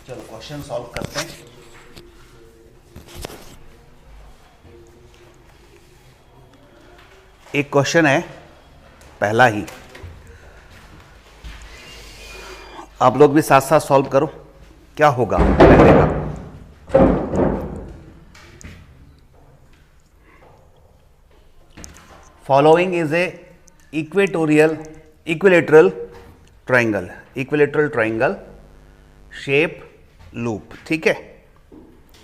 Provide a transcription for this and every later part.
चलो question solve करते हैं। एक क्वेश्चन है पहला ही, आप लोग भी साथ साथ सॉल्व करो। क्या होगा पहले का? Following is a equilateral triangle shape loop. ठीक है,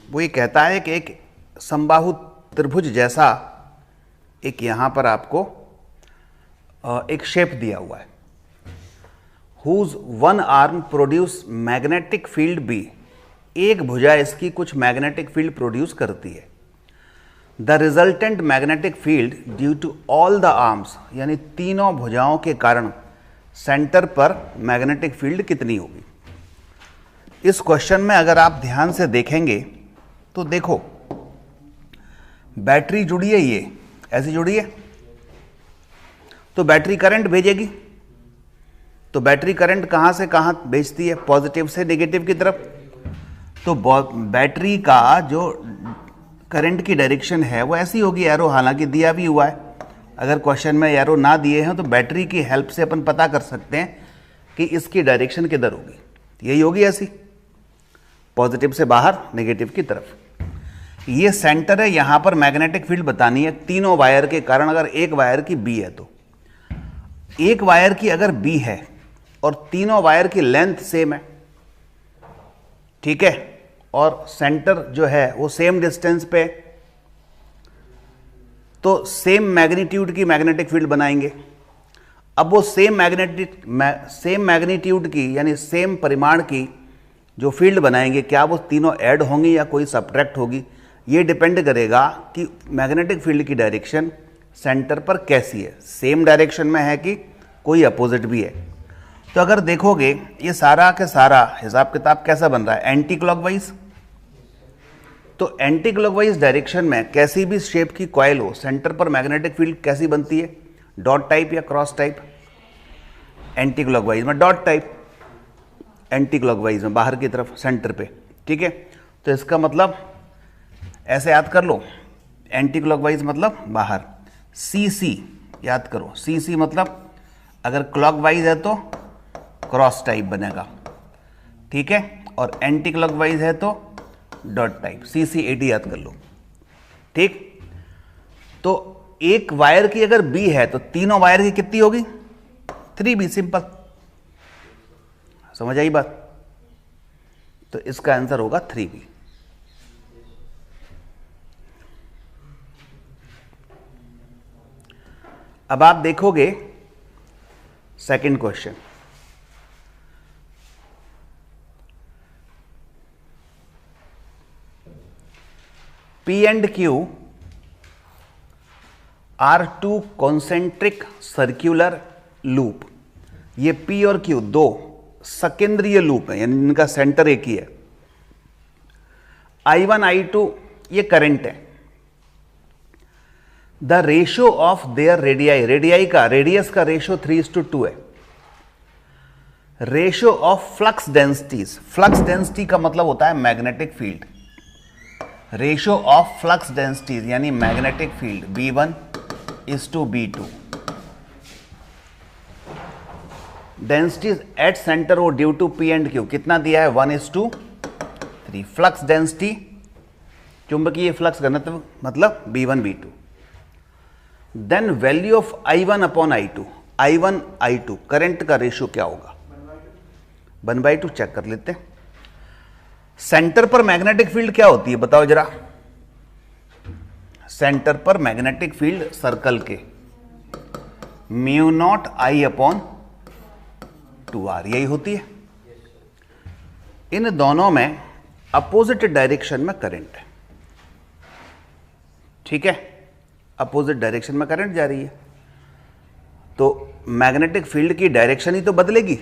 वो ये कहता है कि एक समबाहु त्रिभुज जैसा एक यहां पर आपको एक शेप दिया हुआ है। Whose one arm produce magnetic field B, एक भुजा इसकी कुछ मैग्नेटिक फील्ड प्रोड्यूस करती है। The resultant magnetic field due to all the arms, यानी तीनों भुजाओं के कारण सेंटर पर मैग्नेटिक फील्ड कितनी होगी। इस क्वेश्चन में अगर आप ध्यान से देखेंगे तो देखो, बैटरी जुड़ी है, ये ऐसी जुड़ी है, तो बैटरी करंट भेजेगी। तो बैटरी करंट कहां से कहां भेजती है? पॉजिटिव से नेगेटिव की तरफ। तो बैटरी का जो करंट की डायरेक्शन है वो ऐसी होगी, एरो हालांकि दिया भी हुआ है। अगर क्वेश्चन में एरो ना दिए हैं तो बैटरी की हेल्प से अपन पता कर सकते हैं कि इसकी डायरेक्शन किधर होगी। यही होगी ऐसी, पॉजिटिव से बाहर नेगेटिव की तरफ। ये सेंटर है, यहां पर मैग्नेटिक फील्ड बतानी है तीनों वायर के कारण। अगर एक वायर की बी है तो एक वायर की अगर बी है और तीनों वायर की लेंथ सेम है, ठीक है, और सेंटर जो है वो सेम डिस्टेंस पे, तो सेम मैग्नीट्यूड की मैग्नेटिक फील्ड बनाएंगे। अब वो सेम मैग्नीट्यूड की यानी सेम परिमाण की जो फील्ड बनाएंगे, क्या वो तीनों ऐड होंगी या कोई सब्ट्रैक्ट होगी, ये डिपेंड करेगा कि मैग्नेटिक फील्ड की डायरेक्शन सेंटर पर कैसी है, सेम डायरेक्शन में है कि कोई अपोजिट भी है। तो अगर देखोगे ये सारा के सारा हिसाब किताब कैसा बन रहा है? Anti clockwise. तो एंटी क्लॉकवाइज डायरेक्शन में कैसी भी शेप की कॉइल हो, सेंटर पर मैग्नेटिक फील्ड कैसी बनती है? डॉट टाइप या क्रॉस टाइप? एंटी क्लॉकवाइज में डॉट टाइप, एंटी क्लॉकवाइज में बाहर की तरफ सेंटर पे। ठीक है, तो इसका मतलब ऐसे याद कर लो, एंटी क्लॉकवाइज मतलब बाहर। सी सी याद करो, सी सी मतलब अगर क्लॉकवाइज है तो क्रॉस टाइप बनेगा, ठीक है, और एंटी क्लॉकवाइज है तो dot type. C C A D याद कर लो। ठीक, तो एक वायर की अगर बी है तो तीनों वायर की कितनी होगी? 3b, simple. समझ आई बात? तो इसका आंसर होगा 3b। अब आप देखोगे second question, P and Q are two concentric circular loop। ये P और Q दो सकेंद्रीय लूप है, यानी इनका सेंटर एक ही है। I1 I2 ये करंट है। The ratio of their radii, radii का रेडियस का रेशियो 3:2 है। Ratio of flux densities, flux density का मतलब होता है magnetic field. Ratio of flux densities यानी magnetic field B1 is to B2। Densities at centre वो due to P and Q कितना दिया है? 1:3। फ्लक्स डेंसिटी, चुंबकीय फ्लक्स घनत्व मतलब B1 B2। Then value of I1 upon I2, I1 I2 current का ratio क्या होगा? 1/2। चेक कर लेते हैं। सेंटर पर मैग्नेटिक फील्ड क्या होती है बताओ जरा? सेंटर पर मैग्नेटिक फील्ड सर्कल के μ0I अपॉन 2r यही होती है। इन दोनों में अपोजिट डायरेक्शन में करंट है, ठीक है, अपोजिट डायरेक्शन में करंट जा रही है, तो मैग्नेटिक फील्ड की डायरेक्शन ही तो बदलेगी।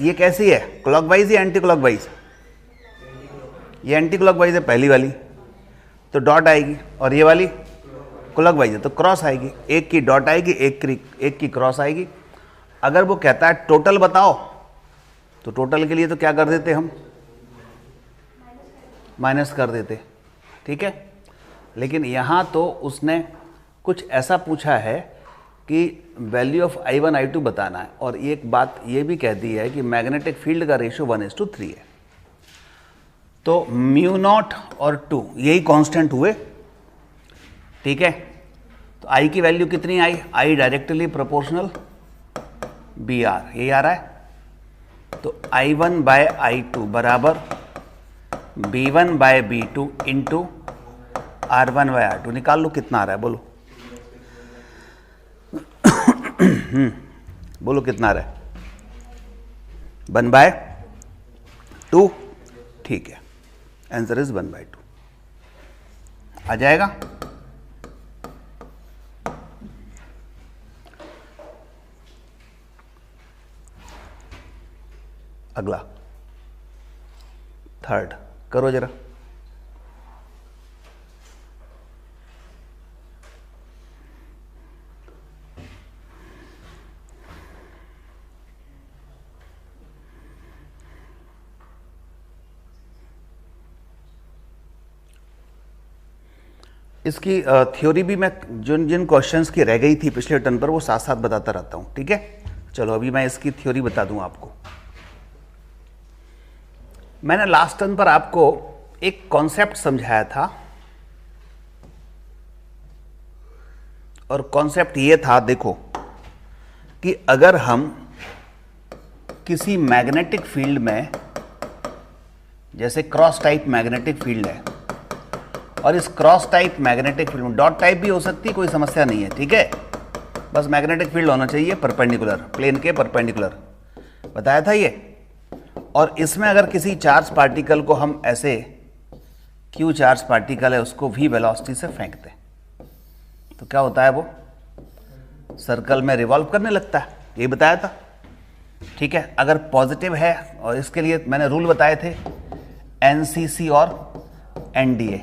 ये कैसी है? क्लॉकवाइज या एंटी क्लॉकवाइज? ये एंटी क्लॉकवाइज है पहली वाली, तो डॉट आएगी, और ये वाली क्लॉकवाइज है तो क्रॉस आएगी। एक की डॉट आएगी, एक की क्रॉस आएगी। अगर वो कहता है टोटल बताओ तो टोटल के लिए तो क्या कर देते हम, माइनस कर देते, ठीक है। लेकिन यहाँ तो उसने कुछ ऐसा पूछा है कि वैल्यू ऑफ I1 I2 बताना है, और एक बात ये भी कह दी है कि मैग्नेटिक फील्ड का रेशियो 1:3 है। तो म्यू नॉट और 2 यही कांस्टेंट हुए, ठीक है। तो I की वैल्यू कितनी आई, I डायरेक्टली प्रोपोर्शनल BR, यही आ रहा है। तो I1 बाय I2 बराबर B1 bye B2 into R1 bye R2। निकाल लो कितना आ रहा है, बोलो बोलो कितना आ रहा है, 1/2, ठीक है, आंसर इज 1/2 आ जाएगा। अगला थर्ड करो जरा। इसकी थ्योरी भी मैं जिन जिन क्वेश्चंस की रह गई थी पिछले टर्न पर वो साथ साथ बताता रहता हूँ, ठीक है। चलो अभी मैं इसकी थ्योरी बता दूँ आपको। मैंने लास्ट टर्न पर आपको एक कॉन्सेप्ट समझाया था, और कॉन्सेप्ट ये था, देखो कि अगर हम किसी मैग्नेटिक फील्ड में, जैसे क्रॉस टाइप मैग्नेटिक फील्ड है, और इस क्रॉस टाइप मैग्नेटिक फील्ड में डॉट टाइप भी हो सकती है, कोई समस्या नहीं है, ठीक है। बस मैग्नेटिक फील्ड होना चाहिए परपेंडिकुलर, प्लेन के परपेंडिकुलर, बताया था ये। और इसमें अगर किसी चार्ज पार्टिकल को हम ऐसे, क्यू चार्ज पार्टिकल है, उसको v वेलोसिटी से फेंकते हैं तो क्या होता है, वो सर्कल में रिवॉल्व करने लगता है, ये बताया था, ठीक है। अगर पॉजिटिव है, और इसके लिए मैंने रूल बताए थे NCC और NDA,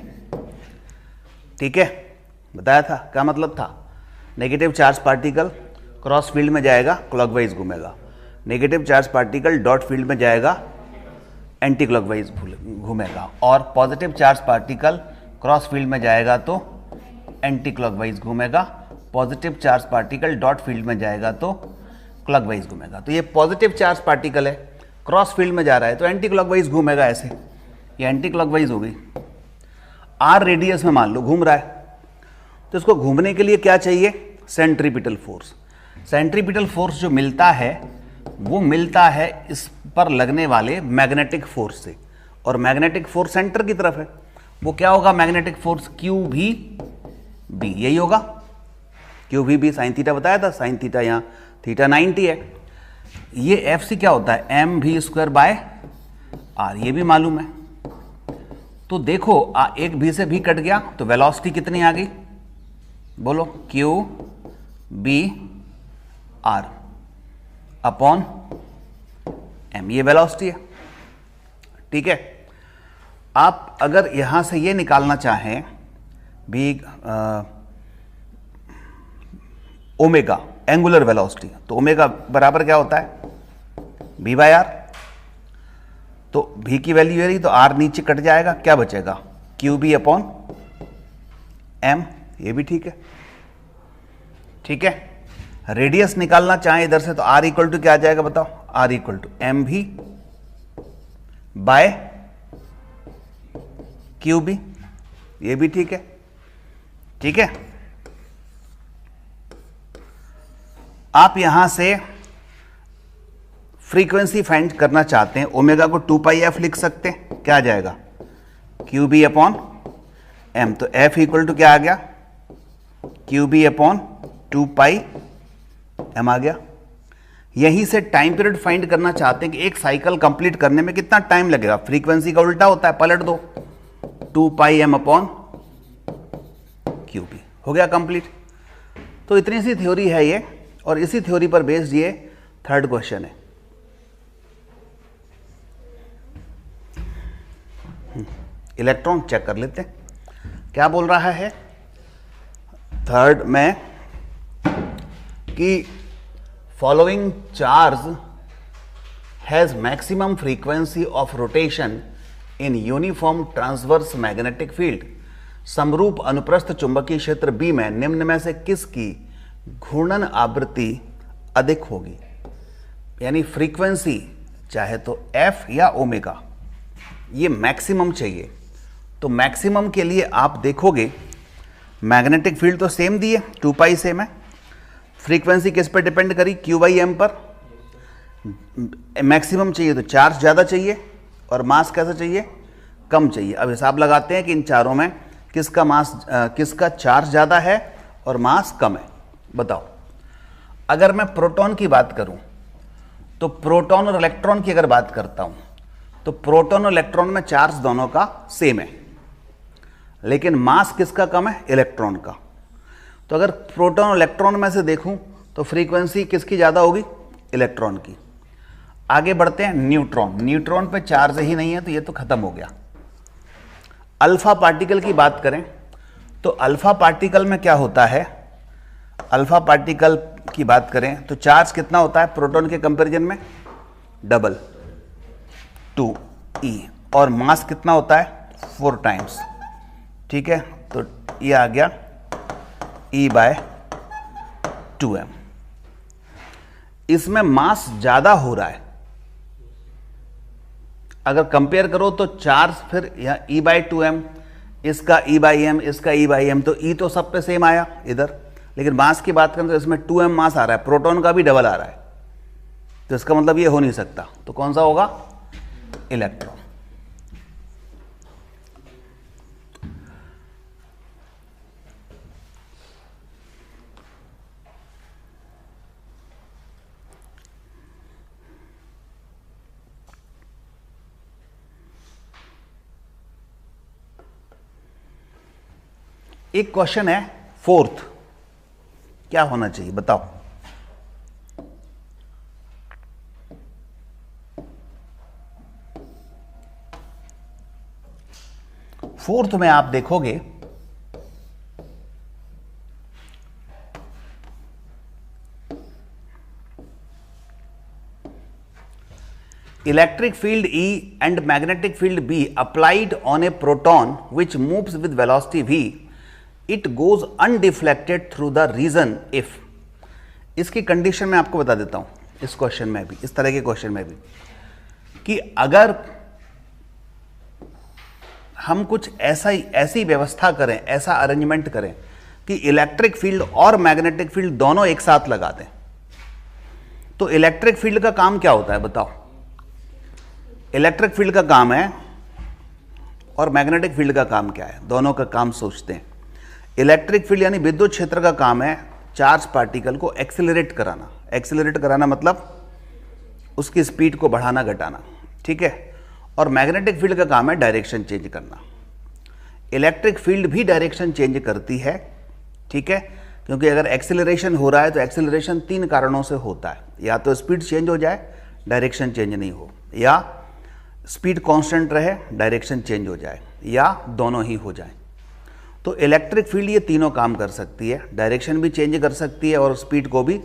ठीक है, बताया था। क्या मतलब था, negative charge particle cross field में जाएगा, क्लॉकवाइज घूमेगा, negative charge particle dot field में जाएगा, एंटी क्लॉकवाइज घूमेगा, और positive charge particle cross field में जाएगा तो एंटी क्लॉकवाइज घूमेगा, positive charge particle dot field में जाएगा तो क्लॉकवाइज घूमेगा। तो ये पॉजिटिव चार्ज पार्टिकल है, क्रॉस फील्ड में जा रहा है तो एंटी क्लॉकवाइज घूमेगा, ऐसे ये एंटी क्लॉकवाइज हो गई। R रेडियस में मान लो घूम रहा है, तो इसको घूमने के लिए क्या चाहिए, सेंट्रीपिटल फोर्स। सेंट्रीपिटल फोर्स जो मिलता है वो मिलता है इस पर लगने वाले मैग्नेटिक फोर्स से, और मैग्नेटिक फोर्स सेंटर की तरफ है, वो क्या होगा, मैग्नेटिक फोर्स QVB, यही होगा QVB। साइन थीटा बताया था, साइन थीटा यहाँ थीटा 90 है। ये FC क्या होता है, mv² बाय R, ये भी मालूम है। तो देखो एक भी से भी कट गया तो वेलोसिटी कितनी आ गई, बोलो QBR अपॉन M, ये वेलोसिटी है, ठीक है। आप अगर यहां से ये निकालना चाहें भी ओमेगा, एंगुलर वेलोसिटी, तो ओमेगा बराबर क्या होता है, V/R। तो V की वैल्यू ये रही, तो R नीचे कट जाएगा, क्या बचेगा, QB अपॉन M, ये भी ठीक है, ठीक है। रेडियस निकालना चाहें इधर से तो R इक्वल टू क्या आ जाएगा, बताओ, R equal to MV by QB, ये भी ठीक है, ठीक है। आप यहां से फ्रीक्वेंसी फाइंड करना चाहते हैं, ओमेगा को 2πf लिख सकते हैं, क्या आ जाएगा, QB अपॉन M। तो F इक्वल टू क्या आ गया, QB अपॉन 2πm आ गया। यहीं से टाइम पीरियड फाइंड करना चाहते हैं कि एक साइकिल कंप्लीट करने में कितना टाइम लगेगा, फ्रीक्वेंसी का उल्टा होता है, पलट दो, 2πm अपॉन QB, हो गया कंप्लीट। तो इतनी सी थ्योरी है ये, और इसी थ्योरी पर बेस्ड ये थर्ड क्वेश्चन है। इलेक्ट्रॉन चेक कर लेते हैं, क्या बोल रहा है थर्ड में कि following charge has maximum frequency of rotation in uniform transverse magnetic field. समरूप अनुप्रस्थ चुंबकीय क्षेत्र बी में निम्न में से किसकी घूर्णन आवृत्ति अधिक होगी? यानी फ्रीक्वेंसी चाहे तो एफ या ओमेगा, ये मैक्सिमम चाहिए। तो मैक्सिमम के लिए आप देखोगे मैग्नेटिक फील्ड तो सेम दी है, 2 पाई सेम है, फ्रीक्वेंसी किस पर डिपेंड करी? क्यू बाई एम पर। मैक्सिमम चाहिए तो चार्ज ज़्यादा चाहिए और मास कैसा चाहिए? कम चाहिए। अब हिसाब लगाते हैं कि इन चारों में किसका चार्ज ज़्यादा है और मास कम है, बताओ। अगर मैं प्रोटॉन की बात करूं तो प्रोटॉन और इलेक्ट्रॉन की अगर बात करता हूं तो प्रोटॉन और इलेक्ट्रॉन में चार्ज दोनों का सेम है, लेकिन मास किसका कम है? इलेक्ट्रॉन का। तो अगर प्रोटॉन और इलेक्ट्रॉन में से देखूं तो फ्रीक्वेंसी किसकी ज़्यादा होगी? इलेक्ट्रॉन की। आगे बढ़ते हैं न्यूट्रॉन। न्यूट्रॉन पे चार्ज ही नहीं है तो ये तो खत्म हो गया। अल्फा पार्टिकल की बात करें तो अल्फा पार्टिकल में क्या होता है? अल्फा पार्टिकल की बात करें तो चार्ज कितना होता है प्रोटॉन के कंपैरिजन में? Double 2e। और मास कितना होता है? 4 टाइम्स। ठीक है, तो ये आ गया E/2m। इसमें मास ज्यादा हो रहा है, अगर कंपेयर करो तो चार्ज फिर यह E/2m, इसका E/m, इसका E/m, तो E तो सब पे सेम आया इधर, लेकिन मास की बात करें तो इसमें 2m मास आ रहा है, प्रोटॉन का भी डबल आ रहा है, तो इसका मतलब ये हो नहीं सकता। तो कौन सा होगा? इलेक्ट्रॉन। एक क्वेश्चन है 4th, क्या होना चाहिए बताओ? फोर्थ में आप देखोगे electric field E and magnetic field B applied on a proton which moves with velocity v, it goes undeflected through the region if। इसकी कंडीशन मैं आपको बता देता हूं, इस क्वेश्चन में भी, इस तरह के क्वेश्चन में भी, कि अगर हम कुछ ऐसी व्यवस्था करें, ऐसा अरेंजमेंट करें कि इलेक्ट्रिक फील्ड और मैग्नेटिक फील्ड दोनों एक साथ लगा दें, तो इलेक्ट्रिक फील्ड का काम क्या होता है बताओ? इलेक्ट्रिक फील्ड का काम है और मैग्नेटिक फील्ड का काम क्या है? दोनों का काम सोचते हैं। इलेक्ट्रिक फील्ड यानी विद्युत क्षेत्र का काम है चार्ज पार्टिकल को एक्सेलरेट कराना। एक्सेलरेट कराना मतलब उसकी स्पीड को बढ़ाना घटाना, ठीक है। और मैग्नेटिक फील्ड का काम है डायरेक्शन चेंज करना। इलेक्ट्रिक फील्ड भी डायरेक्शन चेंज करती है, ठीक है, क्योंकि अगर एक्सेलरेशन हो रहा है तो एक्सेलरेशन 3 कारणों से होता है, या तो स्पीड चेंज हो जाए, डायरेक्शन चेंज नहीं हो, या स्पीड कांस्टेंट रहे, डायरेक्शन चेंज हो जाए, या दोनों ही हो जाए। तो इलेक्ट्रिक फील्ड ये तीनों काम कर सकती है, डायरेक्शन भी चेंज कर सकती है और स्पीड को भी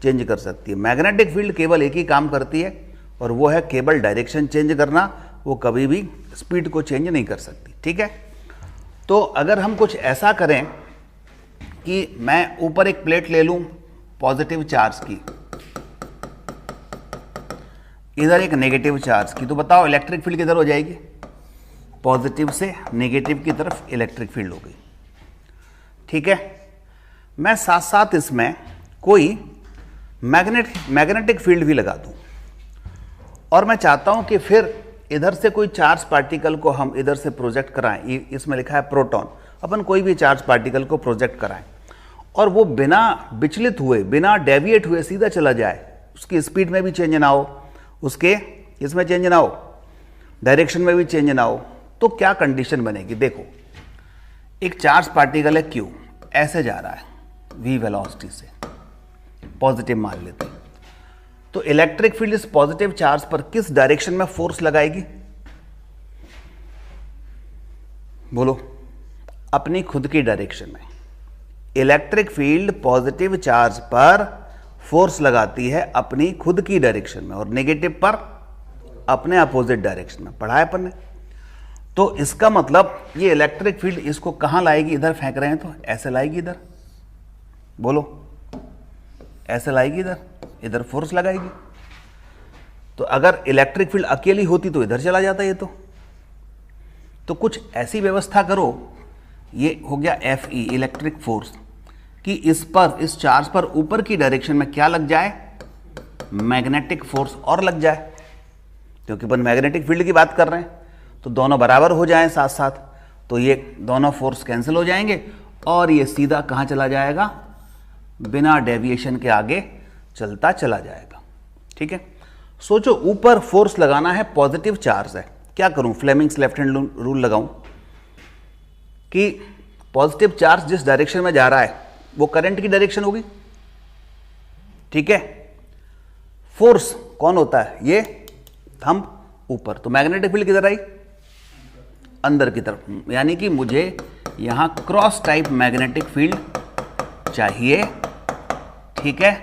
चेंज कर सकती है। मैग्नेटिक फील्ड केवल एक ही काम करती है और वो है केवल डायरेक्शन चेंज करना, वो कभी भी स्पीड को चेंज नहीं कर सकती, ठीक है। तो अगर हम कुछ ऐसा करें कि मैं ऊपर एक प्लेट ले लूं पॉजिटिव चार्ज की, इधर एक नेगेटिव चार्ज की, तो बताओ इलेक्ट्रिक फील्ड किधर हो जाएगी? पॉजिटिव से नेगेटिव की तरफ इलेक्ट्रिक फील्ड हो गई, ठीक है। मैं साथ साथ इसमें कोई मैग्नेटिक फील्ड भी लगा दूं और मैं चाहता हूं कि फिर इधर से कोई चार्ज पार्टिकल को हम इधर से प्रोजेक्ट कराएं। इसमें लिखा है प्रोटॉन, अपन कोई भी चार्ज पार्टिकल को प्रोजेक्ट कराएं और वो बिना विचलित हुए, बिना डेविएट हुए सीधा चला जाए, उसकी स्पीड में भी चेंज ना हो, उसके इसमें चेंज ना हो, डायरेक्शन में भी चेंज ना हो, तो क्या कंडीशन बनेगी? देखो, एक चार्ज पार्टिकल है Q, ऐसे जा रहा है v वेलोसिटी से, पॉजिटिव मान लेते हैं, तो इलेक्ट्रिक फील्ड इस पॉजिटिव चार्ज पर किस डायरेक्शन में फोर्स लगाएगी? बोलो, अपनी खुद की डायरेक्शन में। इलेक्ट्रिक फील्ड पॉजिटिव चार्ज पर फोर्स लगाती है अपनी खुद की डायरेक्शन में और नेगेटिव पर अपने अपोजिट डायरेक्शन में, पढ़ा है अपन ने। तो इसका मतलब ये इलेक्ट्रिक फील्ड इसको कहाँ लाएगी, इधर फेंक रहे हैं तो ऐसे लाएगी, इधर बोलो ऐसे लाएगी, इधर फोर्स लगाएगी। तो अगर इलेक्ट्रिक फील्ड अकेली होती तो इधर चला जाता ये तो कुछ ऐसी व्यवस्था करो, ये हो गया एफ ई इलेक्ट्रिक फोर्स, कि इस चार्ज पर ऊपर की डायरेक्शन में क्या लग जाए, मैग्नेटिक फोर्स और लग जाए, क्योंकि अपन मैग्नेटिक फील्ड की बात कर रहे हैं, तो दोनों बराबर हो जाएं साथ साथ, तो ये दोनों फोर्स कैंसिल हो जाएंगे और ये सीधा कहाँ चला जाएगा, बिना डेविएशन के आगे चलता चला जाएगा। ठीक है, सोचो ऊपर फोर्स लगाना है, पॉजिटिव चार्ज है, क्या करूं, फ्लेमिंग्स लेफ्ट हैंड रूल लगाऊं कि पॉजिटिव चार्ज जिस डायरेक्शन में जा रहा है वो करंट की डायरेक्शन होगी। ठीक है, फोर्स कौन होता है, ये थंब ऊपर, तो मैग्नेटिक फील्ड किधर आई, अंदर की तरफ, यानी कि मुझे यहां क्रॉस टाइप मैग्नेटिक फील्ड चाहिए। ठीक है,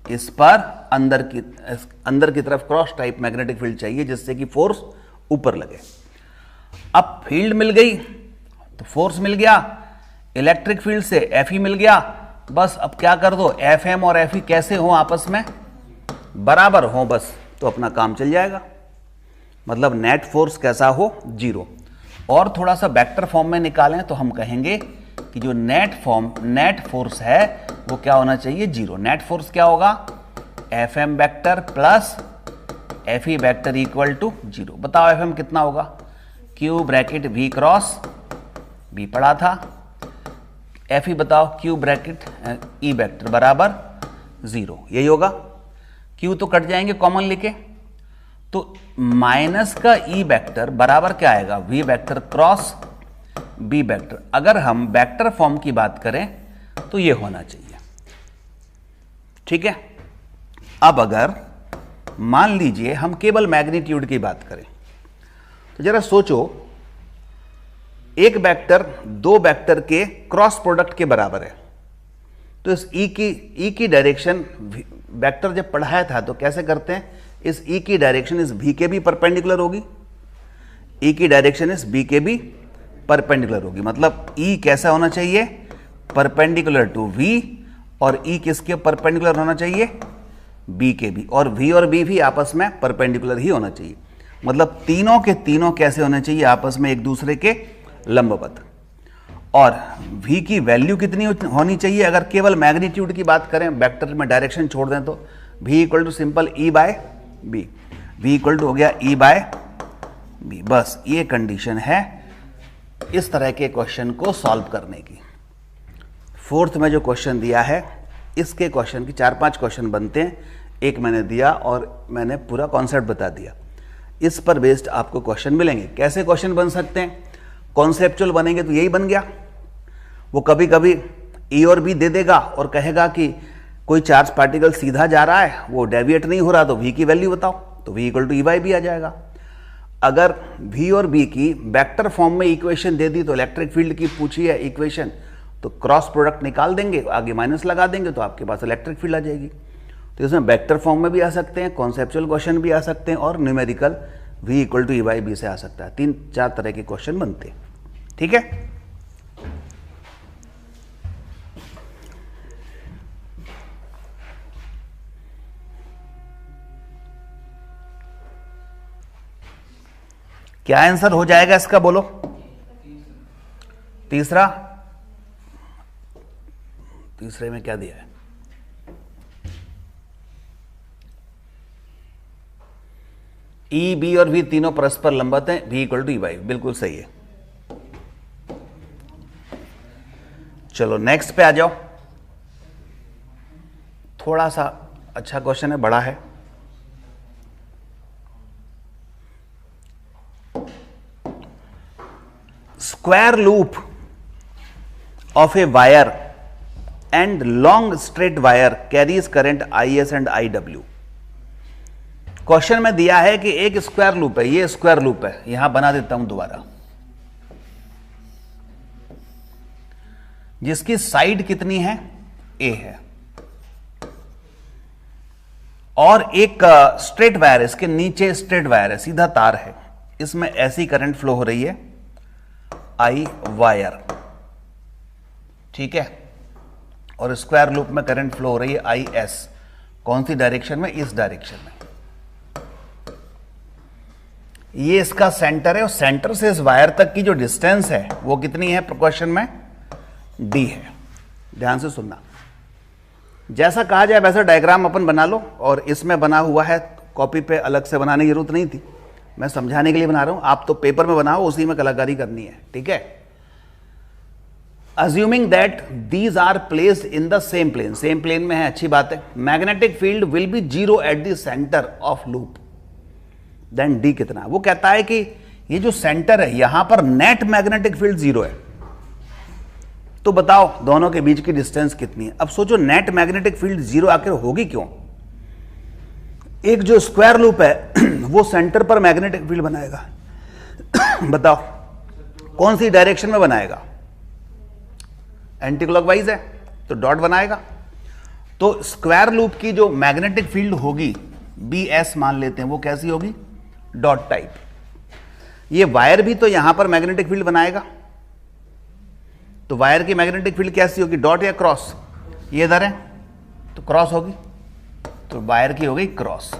इस पर अंदर की तरफ क्रॉस टाइप मैग्नेटिक फील्ड चाहिए जिससे कि फोर्स ऊपर लगे। अब फील्ड मिल गई तो फोर्स मिल गया, इलेक्ट्रिक फील्ड से एफ ई मिल गया, बस अब क्या कर दो, एफ एम और एफ ई कैसे हो, आपस में बराबर हो, बस तो अपना काम चल जाएगा। मतलब नेट फोर्स कैसा हो, जीरो। और थोड़ा सा वेक्टर फॉर्म में निकालें तो हम कहेंगे कि जो नेट फोर्स है वो क्या होना चाहिए, जीरो। नेट फोर्स क्या होगा, F M vector plus F E vector equal to zero. बताओ एफ एम कितना होगा, Q bracket V cross B पढ़ा था, एफ ई बताओ क्यू ब्रैकेट ई वैक्टर बराबर जीरो, यही होगा। क्यू तो कट जाएंगे कॉमन लेके, तो माइनस का ई वैक्टर बराबर क्या आएगा, V vector cross B vector. अगर हम वैक्टर फॉर्म की बात करें तो ये होना चाहिए। ठीक है, अब अगर मान लीजिए हम केवल मैग्नीट्यूड की बात करें तो जरा सोचो, एक वेक्टर दो वेक्टर के क्रॉस प्रोडक्ट के बराबर है, तो इस ई की डायरेक्शन वेक्टर जब पढ़ाया था तो कैसे करते हैं, इस ई की डायरेक्शन इस भी के भी परपेंडिकुलर होगी, ई की डायरेक्शन इस बी के भी परपेंडिकुलर होगी। मतलब ई कैसा होना चाहिए, परपेंडिकुलर टू वी, और ई किसके परपेंडिकुलर होना चाहिए, बी के भी, और वी और बी भी आपस में परपेंडिकुलर ही होना चाहिए। मतलब तीनों के तीनों कैसे होने चाहिए, आपस में एक दूसरे के लंबवत। और v की वैल्यू कितनी होनी चाहिए, अगर केवल मैग्नीट्यूड की बात करें, वेक्टर में डायरेक्शन छोड़ दें तो v equal to simple e by B, v equal to हो गया e बाय बी। बस ये कंडीशन है इस तरह के क्वेश्चन को सॉल्व करने की। फोर्थ में जो क्वेश्चन दिया है, इसके क्वेश्चन की 4-5 क्वेश्चन बनते हैं, एक मैंने दिया और मैंने पूरा कॉन्सेप्ट बता दिया। इस पर बेस्ड आपको क्वेश्चन मिलेंगे। कैसे क्वेश्चन बन सकते हैं, कॉन्सेप्चुअल बनेंगे तो यही बन गया, वो कभी कभी ई और बी दे देगा और कहेगा कि कोई चार्ज पार्टिकल सीधा जा रहा है, वो डेविएट नहीं हो रहा, तो वी की वैल्यू बताओ, तो v equal to E by B आ जाएगा। अगर वी और बी की वेक्टर फॉर्म में इक्वेशन दे दी, तो इलेक्ट्रिक फील्ड की पूछी है इक्वेशन, तो क्रॉस प्रोडक्ट निकाल देंगे, आगे माइनस लगा देंगे, तो आपके पास इलेक्ट्रिक फील्ड आ जाएगी। तो इसमें वेक्टर फॉर्म में भी आ सकते हैं, कॉन्सेप्चुअल क्वेश्चन भी आ सकते हैं, और numerical V equal to E by B से आ सकता है। 3-4 तरह के क्वेश्चन बनते हैं। ठीक है, क्या आंसर हो जाएगा इसका, बोलो। तीसरा, तीसरे में क्या दिया है, ई बी और वी तीनों परस्पर लंबवत हैं, V equal to E by, बिल्कुल सही है। चलो नेक्स्ट पे आ जाओ। थोड़ा सा अच्छा क्वेश्चन है, बड़ा है। Square loop of a wire and long straight wire carries current IS and IW। Question में दिया है कि एक स्क्वायर लूप है, ये स्क्वायर लूप है, यहां बना देता हूं दोबारा, जिसकी साइड कितनी है, A है। और एक स्ट्रेट वायर, इसके नीचे स्ट्रेट वायर है, सीधा तार है, इसमें ऐसी करंट फ्लो हो रही है आई वायर, ठीक है, और स्क्वायर लूप में करंट फ्लो हो रही है आई एस। कौन सी डायरेक्शन में? इस डायरेक्शन में। ये इसका सेंटर है और सेंटर से इस वायर तक की जो डिस्टेंस है वो कितनी है क्वेश्चन में? डी है। ध्यान से सुनना, जैसा कहा जाए वैसा डायग्राम अपन बना लो, और इसमें बना हुआ है, कॉपी पे अलग से बनाने की जरूरत नहीं थी, मैं समझाने के लिए बना रहा हूं, आप तो पेपर में बनाओ, उसी में कलाकारी करनी है, ठीक है। Assuming that these are placed in the same plane, same plane में है, अच्छी बात है। Magnetic field will be zero at the centre of loop, then D कितना? वो कहता है कि ये जो सेंटर है यहां पर नेट मैग्नेटिक फील्ड जीरो है, तो बताओ दोनों के बीच की डिस्टेंस कितनी है? अब सोचो नेट मैग्नेटिक फील्ड जीरो आखिर होगी क्यों? एक जो स्क्वायर लूप है वो सेंटर पर मैग्नेटिक फील्ड बनाएगा बताओ कौन सी डायरेक्शन में बनाएगा? एंटी क्लॉकवाइज है तो डॉट बनाएगा। तो स्क्वायर लूप की जो मैग्नेटिक फील्ड होगी बी एस मान लेते हैं, वो कैसी होगी? Dot type. ये वायर भी तो यहां पर मैग्नेटिक फील्ड बनाएगा, तो वायर की मैग्नेटिक फील्ड कैसी होगी? डॉट या क्रॉस? ये इधर है तो क्रॉस होगी, तो वायर की हो गई क्रॉस।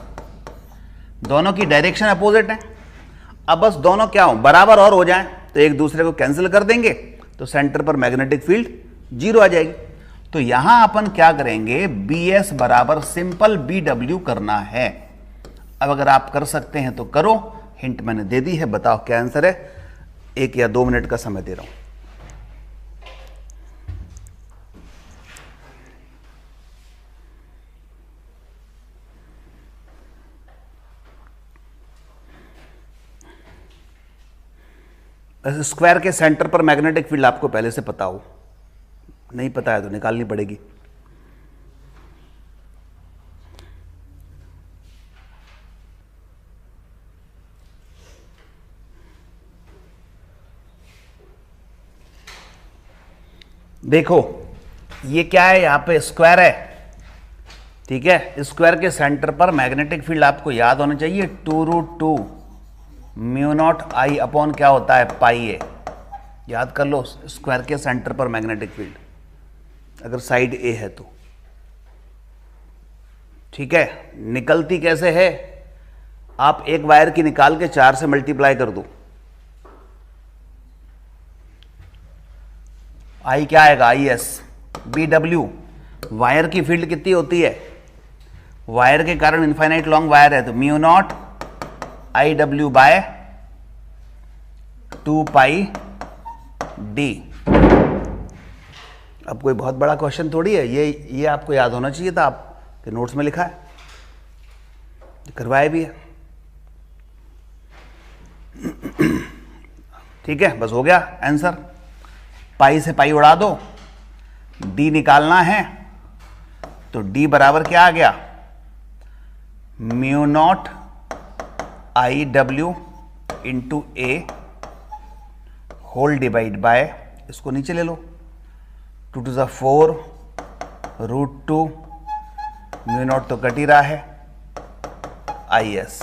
दोनों की डायरेक्शन अपोजिट है। अब बस दोनों क्या हो? बराबर और हो जाएं तो एक दूसरे को कैंसिल कर देंगे, तो सेंटर पर मैग्नेटिक फील्ड जीरो आ जाएगी। तो यहां अपन क्या करेंगे? बी एस बराबर सिंपल बी डब्ल्यू करना है। अब अगर आप कर सकते हैं तो करो, हिंट मैंने दे दी है, बताओ क्या आंसर है? 1 या 2 मिनट का समय दे रहा हूं। स्क्वायर के सेंटर पर मैग्नेटिक फील्ड आपको पहले से पता हो, नहीं पता है तो निकालनी पड़ेगी। देखो ये क्या है? यहां पे स्क्वायर है, ठीक है। स्क्वायर के सेंटर पर मैग्नेटिक फील्ड आपको याद होना चाहिए 2√2 म्यू नॉट आई अपॉन क्या होता है? पाई ए। याद कर लो, स्क्वायर के सेंटर पर मैग्नेटिक फील्ड अगर साइड ए है तो, ठीक है। निकलती कैसे है? आप एक वायर की निकाल के 4 से मल्टीप्लाई कर दो, आई क्या आएगा? I S. B W, wire की फील्ड कितनी होती है? वायर के कारण इनफाइनाइट लॉन्ग वायर है तो mu naught I W by 2 pi D. अब कोई बहुत बड़ा क्वेश्चन थोड़ी है ये आपको याद होना चाहिए था, आपके नोट्स में लिखा है, करवाया भी है, ठीक है। बस हो गया आंसर। पाई से पाई उड़ा दो, डी निकालना है, तो डी बराबर क्या आ गया? Mu naught I W into A whole divide by, इसको नीचे ले लो, 2 to the 4 √2 म्यू नॉट तो कट ही रहा है, आई एस।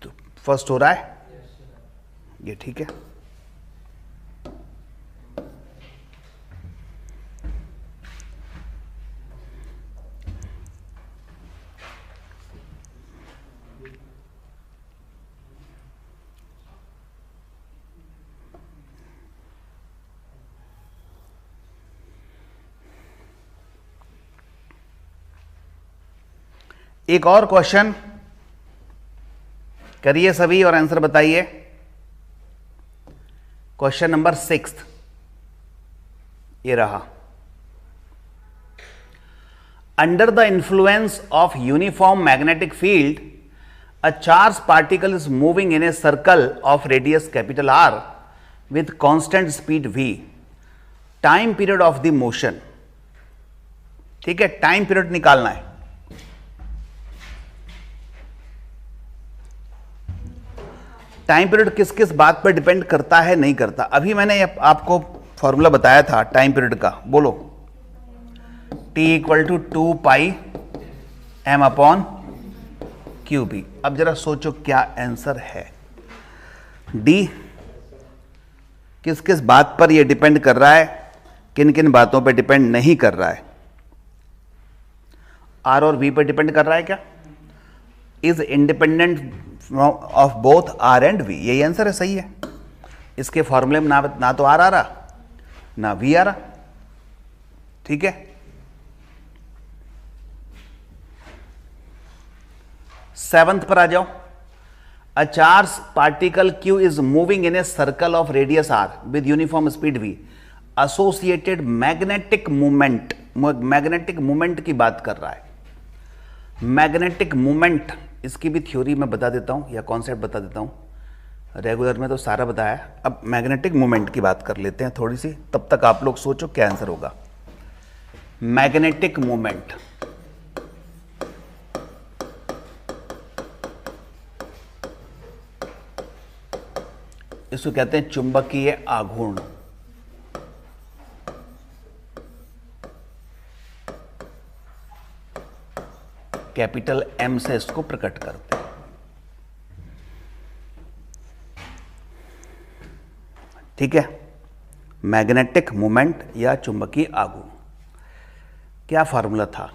तो फर्स्ट हो रहा है ये, ठीक है। एक और क्वेश्चन करिए सभी और आंसर बताइए। क्वेश्चन नंबर 6 ये रहा। Under the influence of uniform magnetic field a charge particle is moving in a circle of radius capital R with constant speed v। Time period of the motion, ठीक है, time period निकालना है। Time period किस किस बात पर depend करता है, नहीं करता? अभी मैंने आपको फॉर्मूला बताया था टाइम पीरियड का, बोलो। T equal to 2 pi m upon Q B. अब जरा सोचो क्या आंसर है। डी किस किस बात पर यह डिपेंड कर रहा है, किन किन बातों पर डिपेंड नहीं कर रहा है। आर और वी पर डिपेंड कर रहा है क्या? Is independent of both R and V, यही आंसर है, सही है। इसके फॉर्मूले में ना तो आर आ रहा ना वी आ रहा, ठीक है। सेवंथ पर आ जाओ। A charge particle Q is moving in a circle of radius R with uniform speed V। Associated magnetic movement, magnetic movement की बात कर रहा है। मैग्नेटिक मूवमेंट, इसकी भी थ्योरी मैं बता देता हूं या कॉन्सेप्ट बता देता हूं। रेगुलर में तो सारा बताया, अब मैग्नेटिक मूवमेंट की बात कर लेते हैं थोड़ी सी, तब तक आप लोग सोचो क्या आंसर होगा। मैग्नेटिक मूवमेंट, इसको कहते हैं चुंबकीय आघूर्ण। कैपिटल M से इसको प्रकट करते हैं। ठीक है, मैग्नेटिक मूवमेंट या चुंबकीय आघूर्ण। क्या फॉर्मूला था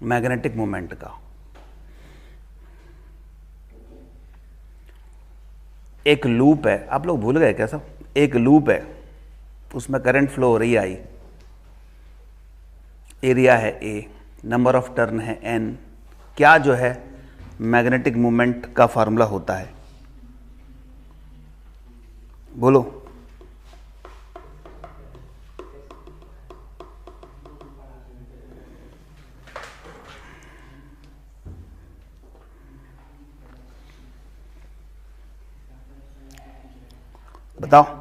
मैग्नेटिक मूवमेंट का? एक लूप है, आप लोग भूल गए क्या सब? एक लूप है, उसमें करंट फ्लो हो रही है I, एरिया है A, नंबर ऑफ टर्न है N। क्या जो है मैग्नेटिक मूवमेंट का फॉर्मूला होता है? बोलो। बताओ।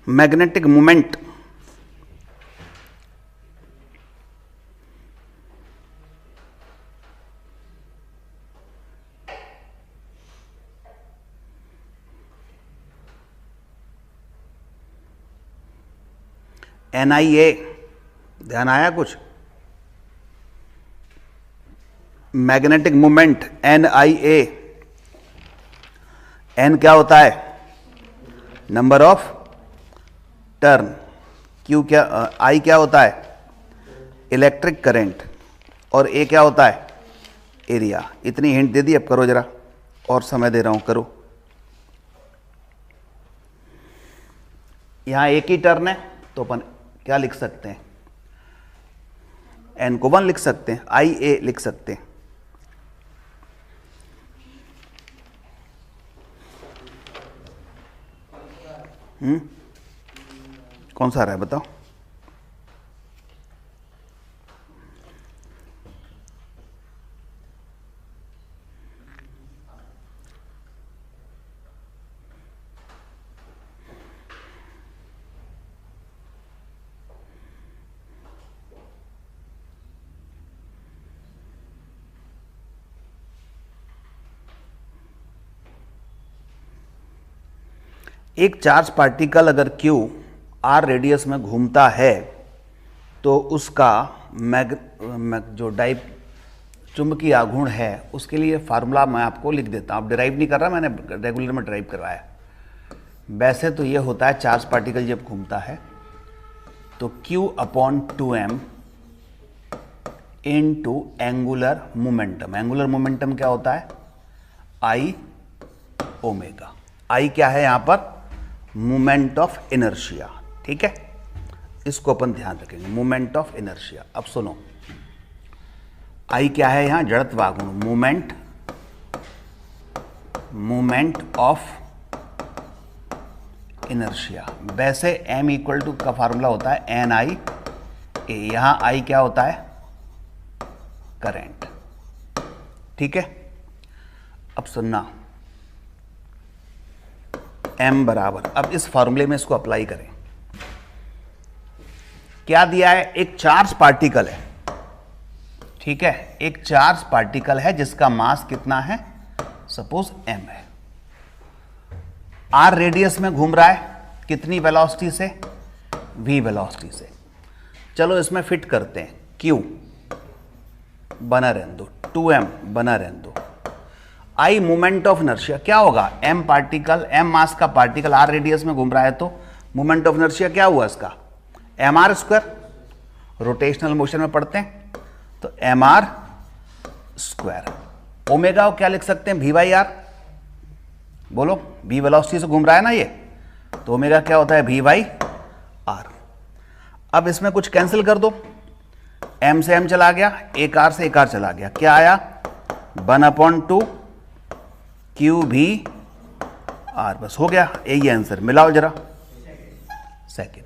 मैग्नेटिक मूवमेंट NIA, ध्यान आया कुछ? मैग्नेटिक मूवमेंट NIA, N क्या होता है? Number of turn. Q क्या, I क्या होता है? Electric current. और A क्या होता है? एरिया। इतनी हिंट दे दी, अब करो जरा, और समय दे रहा हूं, करो। यहां एक ही टर्न है तो अपन क्या लिख सकते हैं? N को 1 लिख सकते हैं, IA लिख सकते हैं। कौन सा आ रहा है बताओ? एक चार्ज पार्टिकल अगर Q R रेडियस में घूमता है तो उसका जो डाइप चुंबकीय आघूर्ण है उसके लिए फार्मूला मैं आपको लिख देता हूँ। अब डिराइव नहीं कर रहा, मैंने रेगुलर में डिराइव करवाया। वैसे तो ये होता है, चार्ज पार्टिकल जब घूमता है तो Q upon 2m into angular momentum. Angular momentum क्या होता है? I omega. I क्या है यहां पर? Moment of inertia. ठीक है, इसको अपन ध्यान रखेंगे, मोमेंट ऑफ इनर्शिया। अब सुनो, I क्या है यहां? जड़त्व आघूर्ण, मोमेंट ऑफ इनर्शिया। वैसे M इक्वल टू का फॉर्मूला होता है NI A। यहां I क्या होता है? करंट। ठीक है, अब सुनना, m बराबर, अब इस फॉर्मूले में इसको अप्लाई करें। क्या दिया है? एक चार्ज पार्टिकल है, ठीक है, एक चार्ज पार्टिकल है जिसका मास कितना है, सपोज m है, r रेडियस में घूम रहा है, कितनी वेलोसिटी से, v वेलोसिटी से। चलो इसमें फिट करते हैं, q बना रहने दो, 2m बना रहने दो, I मोमेंट ऑफ इनर्शिया क्या होगा, m पार्टिकल, m मास का पार्टिकल r रेडियस में घूम रहा है तो मोमेंट ऑफ इनर्शिया क्या हुआ इसका, mr स्क्वायर, रोटेशनल मोशन में पढ़ते हैं तो mr स्क्वायर। ओमेगा को क्या लिख सकते हैं, v बाई आर, बोलो, v वेलोसिटी से घूम रहा है ना ये, तो ओमेगा क्या होता है, v बाई आर। अब इसमें कुछ कैंसिल कर दो, m से m चला गया, एक r से एक r चला गया, क्या आया, 1/2 क्यू भी आर, बस हो गया, यही आंसर। मिलाओ जरा, सेकंड।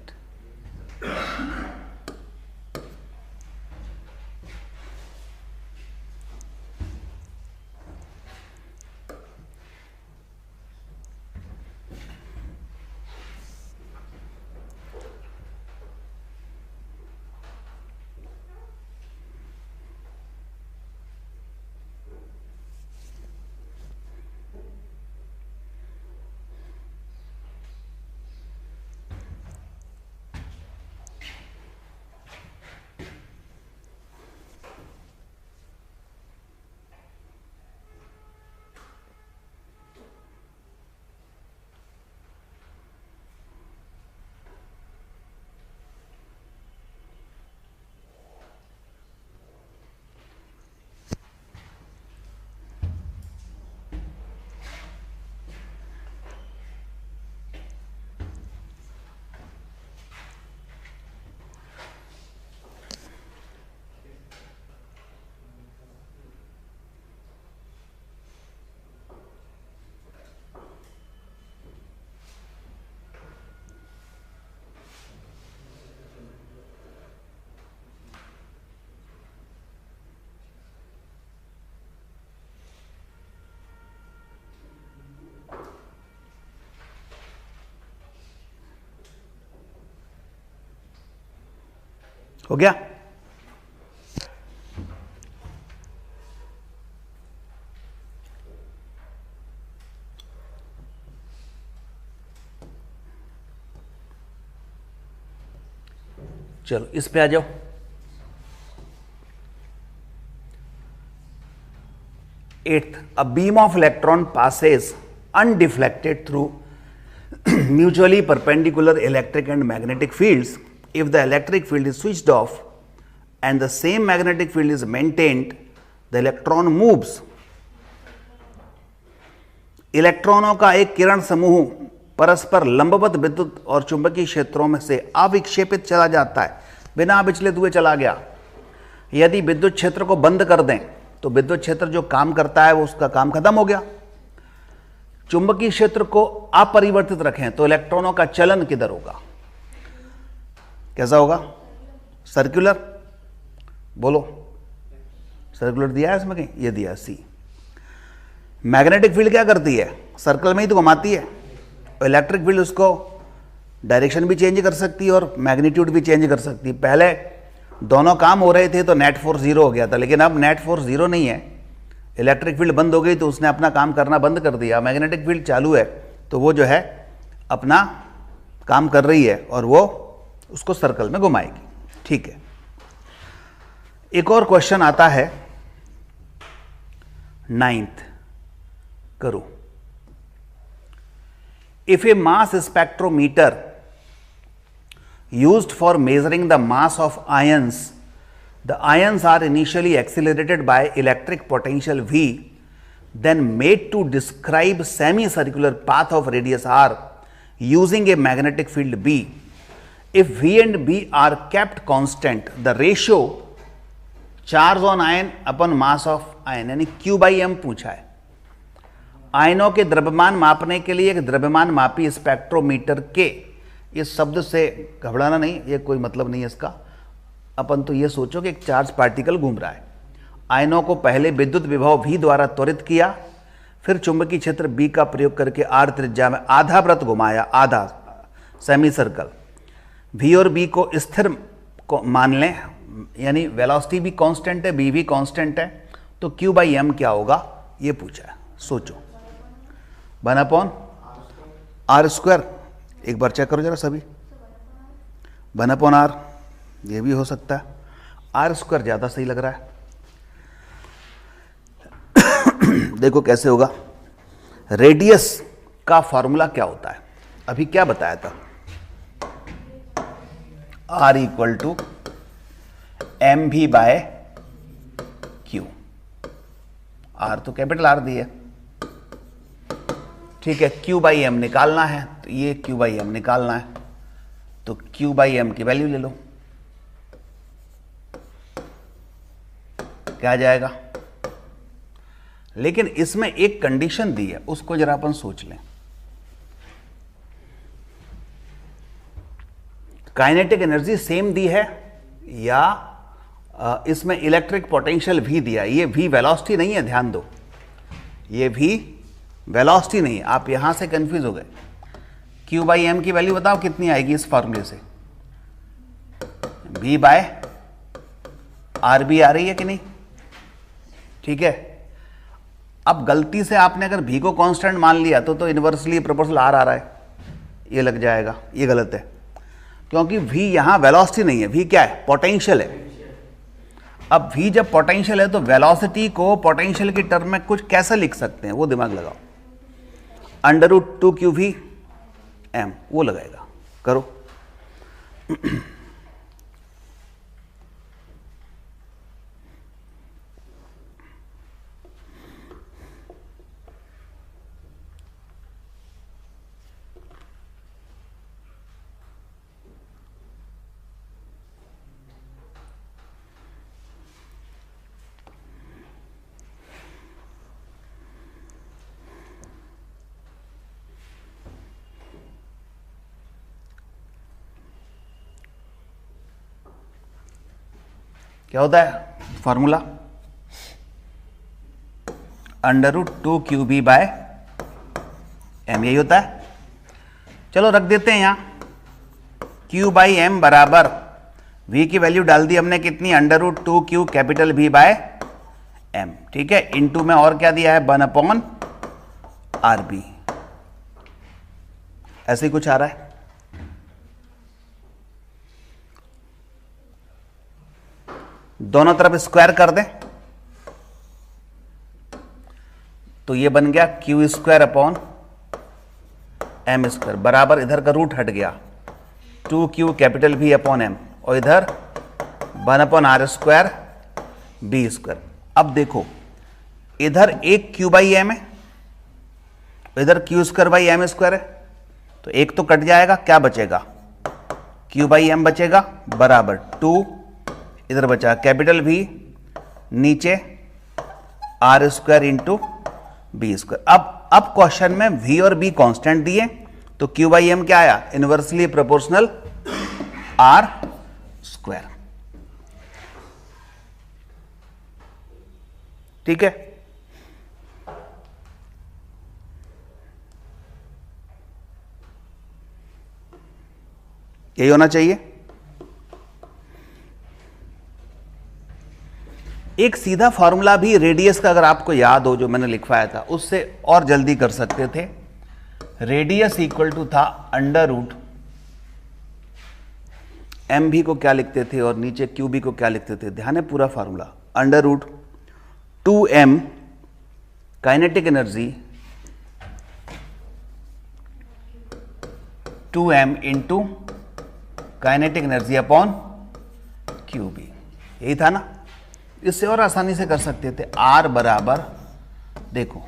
हो गया, चलो इस पे आ जाओ। Eighth, a beam of electron passes undeflected through mutually perpendicular electric and magnetic fields. If the electric field is switched off and the same magnetic field is maintained, the electron moves. इलेक्ट्रॉनों का एक किरण समूह परस्पर लंबवत विद्युत और चुंबकीय क्षेत्रों में से अविक्षेपित चला जाता है, बिना विचलित हुए चला गया। यदि विद्युत क्षेत्र को बंद कर दें तो विद्युत क्षेत्र जो काम करता है वो उसका काम खत्म हो गया। चुंबकीय क्षेत्र को अपरिवर्तित रखें तो इलेक्ट्रॉनों का चलन किधर होगा, कैसा होगा, सर्कुलर, बोलो, सर्कुलर दिया है इसमें कहीं, ये दिया है सी। मैग्नेटिक फील्ड क्या करती है, सर्कल में ही तो घुमाती है, इलेक्ट्रिक फील्ड उसको डायरेक्शन भी चेंज कर सकती है और मैग्नीट्यूड भी चेंज कर सकती है। पहले दोनों काम हो रहे थे तो नेट फोर्स जीरो हो गया था, लेकिन अब नेट फोर्स जीरो नहीं है, इलेक्ट्रिक फील्ड बंद हो गई तो उसने अपना काम करना बंद कर दिया। मैग्नेटिक फील्ड चालू है तो वो जो है अपना काम कर रही है और वो उसको सर्कल में घुमाएगी, ठीक है। एक और क्वेश्चन आता है 9th, करो। If A mass spectrometer used for measuring the mass of ions, the ions are initially accelerated by electric potential V, then made to describe semicircular path of radius r using a magnetic field B. If V and B are kept constant, the ratio charge on ion upon mass of ion यानी Q by M पूछा है। आयनों के द्रव्यमान मापने के लिए एक द्रव्यमान मापी स्पेक्ट्रोमीटर के, इस शब्द से घबराना नहीं, ये कोई मतलब नहीं है इसका। अपन तो ये सोचो कि एक चार्ज पार्टिकल घूम रहा है, आयनों को पहले विद्युत विभव V द्वारा त्वरित किया, फिर चुंबकीय क्षेत्र बी का प्रयोग करके आर त्रिज्या में आधा वृत्त घुमाया, आधा सेमी सर्कल। वी और बी को स्थिर को मान लें, यानी वेलोसिटी भी कांस्टेंट है, बी भी कांस्टेंट है, तो क्यू बाई एम क्या होगा ये पूछा है। सोचो, 1/r²। एक बार चेक करो जरा सभी, 1/r, ये भी हो सकता है, r² ज़्यादा सही लग रहा है। देखो कैसे होगा। रेडियस का फॉर्मूला क्या होता है, अभी क्या बताया था, r = mv by Q. r तो कैपिटल R दी है, ठीक है। q बाई एम निकालना है, तो ये q बाई एम निकालना है, तो q बाई एम की वैल्यू ले लो, क्या आ जाएगा। लेकिन इसमें एक कंडीशन दी है, उसको जरा अपन सोच लें। काइनेटिक एनर्जी सेम दी है या इसमें इलेक्ट्रिक पोटेंशियल भी दिया है। ये भी वेलोसिटी नहीं है, ध्यान दो, ये भी वेलोसिटी नहीं है। आप यहां से कंफ्यूज हो गए। क्यू बाई एम की वैल्यू बताओ कितनी आएगी इस फॉर्मूले से, v बाय आर बी आ रही है कि नहीं, ठीक है। अब गलती से आपने अगर v को कांस्टेंट मान लिया तो इनवर्सली प्रोपोर्शनल r आ रहा है, ये लग जाएगा, ये गलत है, क्योंकि v यहां वेलोसिटी नहीं है, v क्या है, पोटेंशियल है। अब v जब पोटेंशियल है तो वेलोसिटी को पोटेंशियल की टर्म में कुछ कैसे लिख सकते हैं, वो दिमाग लगाओ। √2qv m, वो लगाएगा, करो। क्या होता है फॉर्मूला, √2qb बाय m, यही होता है। चलो रख देते हैं यहां, q बाई एम बराबर v की वैल्यू डाल दी हमने कितनी, √2q capital V bye m, ठीक है। इनटू में और क्या दिया है, 1/RB, ऐसे ही कुछ आ रहा है। दोनों तरफ स्क्वायर कर दें तो ये बन गया q² m² बराबर, इधर का रूट हट गया, 2q capital V upon m, और इधर 1/r² b²। अब देखो इधर एक q बाई एम है, इधर q² बाई m² है, तो एक तो कट जाएगा, क्या बचेगा, q बाई एम बचेगा, बराबर 2, इधर बचा कैपिटल V, नीचे r² इंटू b²। अब क्वेश्चन में v और b कांस्टेंट दिए, तो q बाई एम क्या आया, इनवर्सली प्रोपोर्शनल r², ठीक है। यही होना चाहिए। एक सीधा फॉर्मूला भी रेडियस का अगर आपको याद हो, जो मैंने लिखवाया था, उससे और जल्दी कर सकते थे। रेडियस इक्वल टू था √mv को क्या लिखते थे और नीचे qb को क्या लिखते थे, ध्यान है पूरा formula, √2m kinetic energy 2m into kinetic energy upon qb, यही था ना। इससे और आसानी से कर सकते थे, r बराबर देखो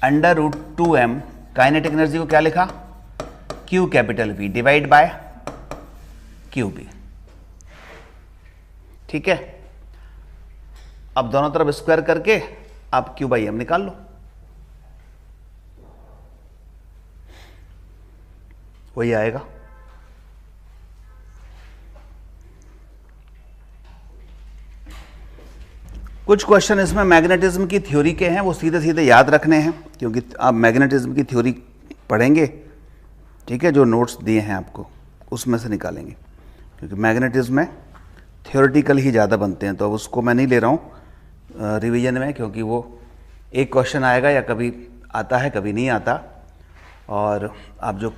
√2m काइनेटिक एनर्जी को क्या लिखा, q capital V divide by qb, ठीक है। अब दोनों तरफ स्क्वायर करके आप q बाई एम निकाल लो, वही आएगा। कुछ क्वेश्चन इसमें मैग्नेटिज्म की थ्योरी के हैं, वो सीधे सीधे याद रखने हैं, क्योंकि आप मैग्नेटिज्म की थ्योरी पढ़ेंगे, ठीक है, जो नोट्स दिए हैं आपको उसमें से निकालेंगे, क्योंकि मैग्नेटिज्म में थ्योरेटिकल ही ज़्यादा बनते हैं, तो अब उसको मैं नहीं ले रहा हूँ रिवीजन में, क्योंकि वो एक क्वेश्चन आएगा या कभी आता है कभी नहीं आता, और आप जो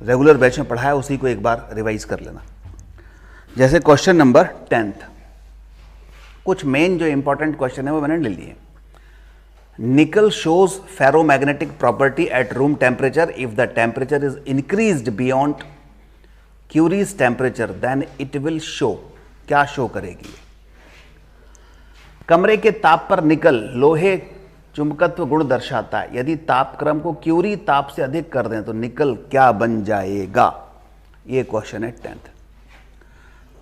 रेगुलर बैच में पढ़ा है उसी को एक बार रिवाइज कर लेना। जैसे क्वेश्चन नंबर 10th, कुछ मेन जो इंपॉर्टेंट क्वेश्चन है वो मैंने ले लिए। Nickel shows ferromagnetic property at room temperature if the temperature is increased beyond Curie's temperature then it will show. क्या शो करेगी? कमरे के ताप पर निकल लोहे चुंबकत्व गुण दर्शाता है। यदि तापक्रम को क्यूरी ताप से अधिक कर दें तो निकल क्या बन जाएगा? ये क्वेश्चन है 10th।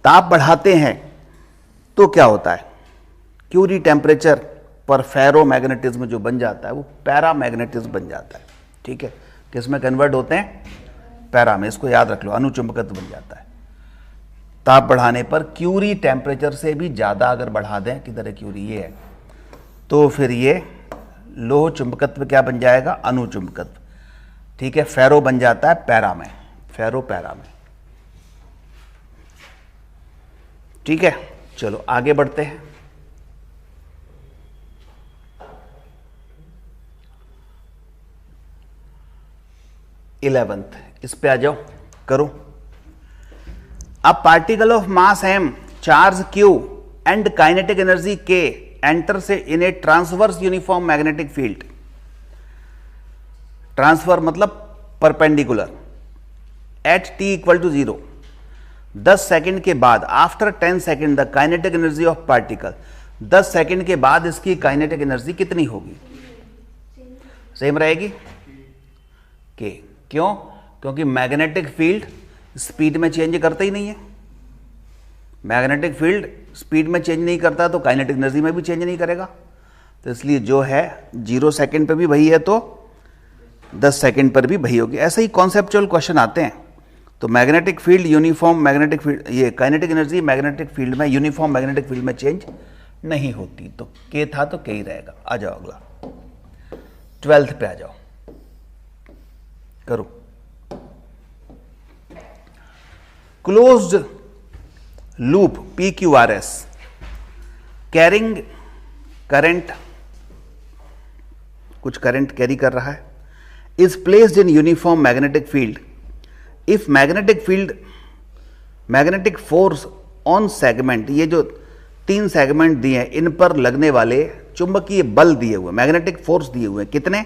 ताप बढ़ाते हैं तो क्या होता है? क्यूरी टेम्परेचर पर फेरोमैग्नेटिज्म जो बन जाता है वो पैरामैग्नेटिज्म बन जाता है। ठीक है, किस में कन्वर्ट होते हैं? पैरा में। इसको याद रख लो, अनुचुंबकत्व बन जाता है। ताप बढ़ाने पर क्यूरी टेम्परेचर से भी ज़्यादा अगर बढ़ा दें, किधर है क्यूरी, ये है, तो फिर ये लोह चुंबकत्व क्या बन जाएगा? अनुचुंबकत्व। ठीक है, फेरो बन जाता है पैरा में, फेरो पैरा में। ठीक है, चलो आगे बढ़ते हैं। इलेवेंथ, इस पे आ जाओ, करो। A particle of mass m, charge q and kinetic energy k enters in a transverse uniform magnetic field. Transfer मतलब perpendicular at t equal to 0। 10 second के बाद, after 10 second the kinetic energy of particle, 10 second के बाद इसकी kinetic energy कितनी होगी? Same रहेगी के। क्यों? क्योंकि मैग्नेटिक फील्ड स्पीड में चेंज करता ही नहीं है। मैग्नेटिक फील्ड स्पीड में चेंज नहीं करता तो काइनेटिक एनर्जी में भी चेंज नहीं करेगा, तो इसलिए जो है 0 सेकेंड पे भी वही है तो 10 सेकेंड पर भी वही होगी। ऐसे ही कॉन्सेप्चुअल क्वेश्चन आते हैं। तो magnetic field uniform magnetic field, ये काइनेटिक एनर्जी मैग्नेटिक फील्ड में यूनिफॉर्म मैग्नेटिक फील्ड में चेंज नहीं होती, तो के था तो के ही रहेगा। आ जाओ अगला, 12th पे आ जाओ, करो। Closed loop PQRS carrying current, कुछ करंट कैरी कर रहा है, is placed in uniform magnetic field if magnetic force on segment, ये जो 3 सेगमेंट दिए हैं इन पर लगने वाले चुंबकीय बल दिए हुए, मैग्नेटिक फोर्स दिए हुए कितने?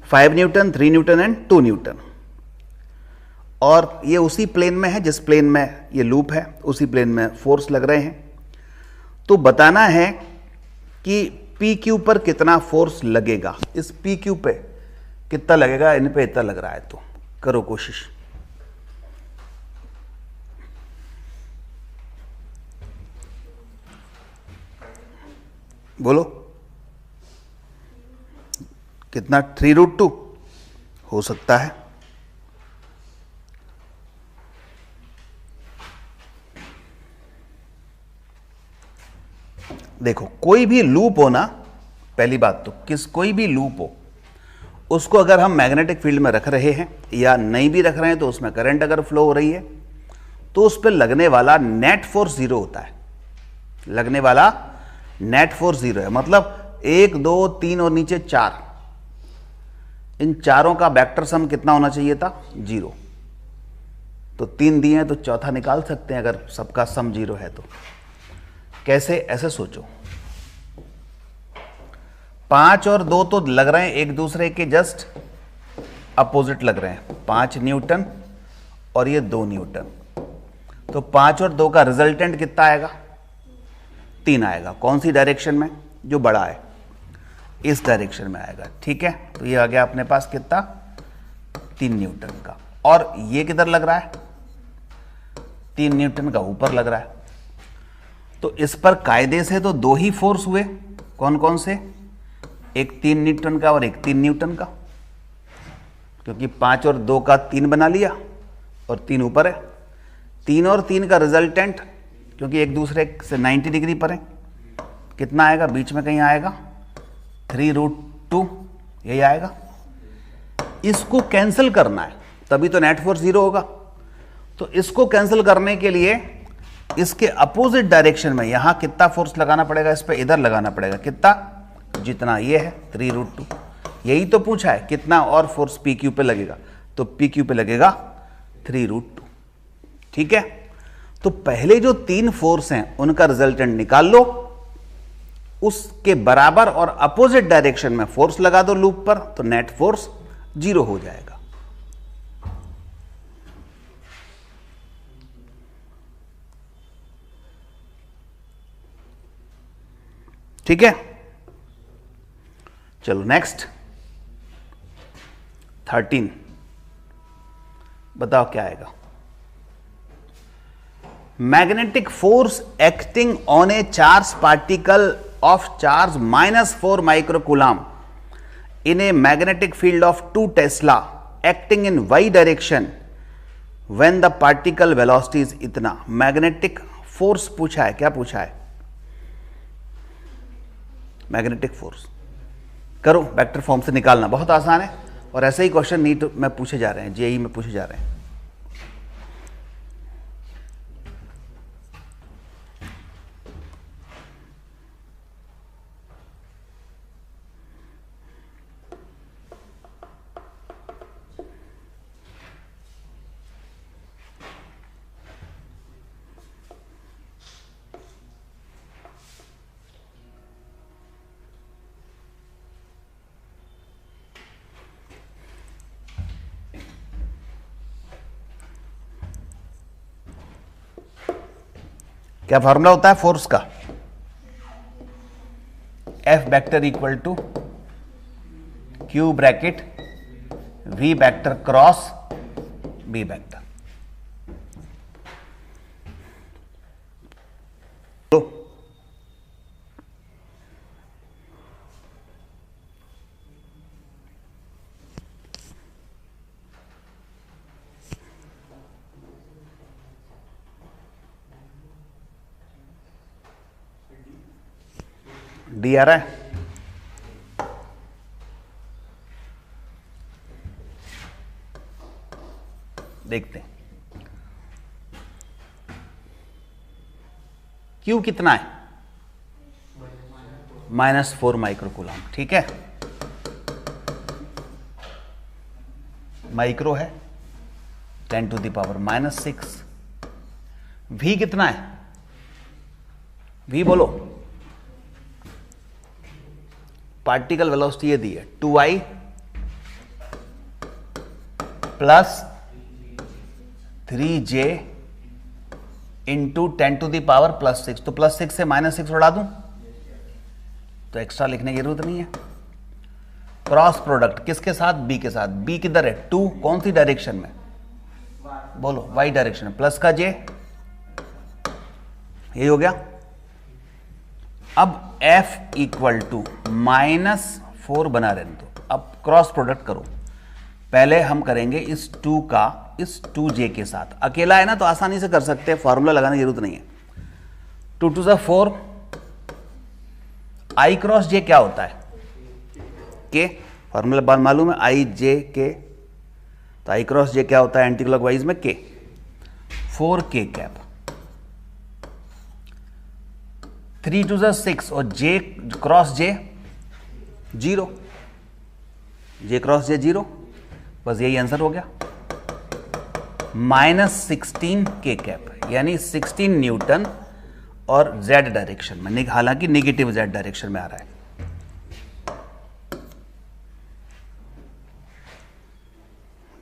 5 न्यूटन, 3 न्यूटन एंड 2 न्यूटन। और ये उसी प्लेन में है जिस प्लेन में ये लूप है, उसी प्लेन में फोर्स लग रहे हैं। तो बताना है कि PQ पर कितना फोर्स लगेगा, इस PQ पे कितना लगेगा, इन पे इतना लग रहा है, तो करो कोशिश। बोलो कितना? 3√2 हो सकता है। देखो, कोई भी लूप हो ना, पहली बात तो कोई भी लूप हो, उसको अगर हम मैग्नेटिक फील्ड में रख रहे हैं या नहीं भी रख रहे हैं, तो उसमें करंट अगर फ्लो हो रही है तो उस पर लगने वाला नेट फोर्स 0 होता है। लगने वाला नेट फोर्स 0 है, मतलब 1, 2, 3 और नीचे 4, इन चारों का वेक्टर सम कितना होना चाहिए था? 0। तो 3 दिए हैं तो चौथा निकाल सकते हैं अगर सबका सम 0 है तो। कैसे? ऐसे सोचो, 5 और 2 तो लग रहे हैं एक दूसरे के जस्ट अपोजिट लग रहे हैं, 5 न्यूटन और ये 2 न्यूटन। तो 5 और 2 का रिजल्टेंट कितना आएगा? 3 आएगा। कौन सी डायरेक्शन में? जो बड़ा है, इस डायरेक्शन में आएगा। ठीक है, तो ये आ गया अपने पास कितना? 3 न्यूटन का। और ये किधर लग रहा है? 3 न्यूटन का ऊपर लग रहा है। तो इस पर कायदे से तो 2 ही फोर्स हुए। कौन कौन से? एक 3 न्यूटन का और एक 3 न्यूटन का, क्योंकि 5 और 2 का 3 बना लिया और 3 ऊपर है। 3 और 3 का रिजल्टेंट, क्योंकि एक दूसरे से 90 डिग्री पर है, कितना आएगा, बीच में कहीं आएगा 3√2, यही आएगा। इसको कैंसिल करना है तभी तो नेट फोर्स 0 होगा। तो इसको कैंसिल करने के लिए इसके अपोजिट डायरेक्शन में यहां कितना फोर्स लगाना पड़ेगा, इस पे इधर लगाना पड़ेगा, कितना, जितना ये है 3√2। यही तो पूछा है कितना और फोर्स पी क्यू पे लगेगा, तो पी क्यू पे लगेगा 3√2। ठीक है, तो पहले जो 3 फोर्स हैं उनका रिजल्टेंट निकाल लो, उसके बराबर और अपोजिट डायरेक्शन में फोर्स लगा दो लूप पर, तो नेट फोर्स 0 हो जाएगा। ठीक है, चलो नेक्स्ट 13 बताओ क्या आएगा। Magnetic force acting on A charge particle of charge -4 microcoulomb in a magnetic field of 2 Tesla acting in y direction when the particle velocity is इतना। मैग्नेटिक फोर्स पूछा है, क्या पूछा है, मैग्नेटिक फोर्स। करो वेक्टर फॉर्म से निकालना, बहुत आसान है, और ऐसे ही क्वेश्चन नीट में पूछे जा रहे हैं, जेई में पूछे जा रहे हैं। क्या फॉर्मूला होता है फोर्स का, F vector equal to Q bracket V vector cross B vector. तो डी आ रहा है, देखते हैं Q कितना है, -4 माइक्रोकूलम। ठीक है, माइक्रो है 10⁻⁻⁶। V कितना है, V बोलो, पार्टिकल वेलोसिटी ये दी है 2i प्लस 3j इंटू 10⁻+6। तो +6 से -6 उड़ा दूं तो एक्स्ट्रा लिखने की जरूरत नहीं है। क्रॉस प्रोडक्ट किसके साथ, b के साथ। b किधर है, 2 कौन सी डायरेक्शन में, बोलो y डायरेक्शन में, प्लस का j, यही हो गया। अब F इक्वल टू -4 बना रहने दो। अब क्रॉस प्रोडक्ट करो, पहले हम करेंगे इस 2 का इस 2j के साथ। अकेला है ना तो आसानी से कर सकते हैं, फॉर्मूला लगाने की जरूरत नहीं है। 2 2 ज़ा 4, i क्रॉस j क्या होता है, k, फॉर्मूला मालूम है, i j k। तो i क्रॉस j क्या होता है एंटी क्लॉकवाइज में, k, 4k कैप। 3 2 ज़ा 6 और j cross j 0, j cross j 0, बस यही आंसर हो गया। -16 के कैप यानी 16 न्यूटन और z डायरेक्शन में, हालांकि नेगेटिव z डायरेक्शन में आ रहा है।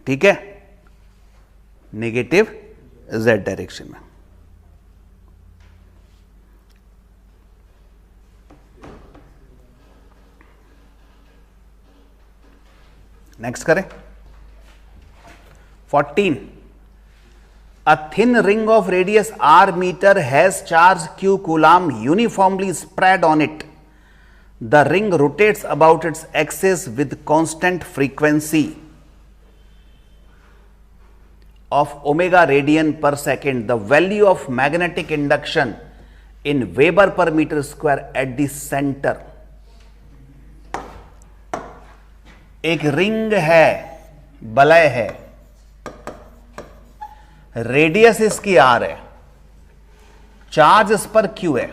ठीक है, नेगेटिव z डायरेक्शन में। नेक्स्ट करें 14। A thin ring of radius r meter has charge q coulomb uniformly spread on it. The ring rotates about its axis with constant frequency of omega radian per second. The value of magnetic induction in weber per metre square at the centre. एक ring है, वलय है, radius इसकी are है, charge इस पर Q है,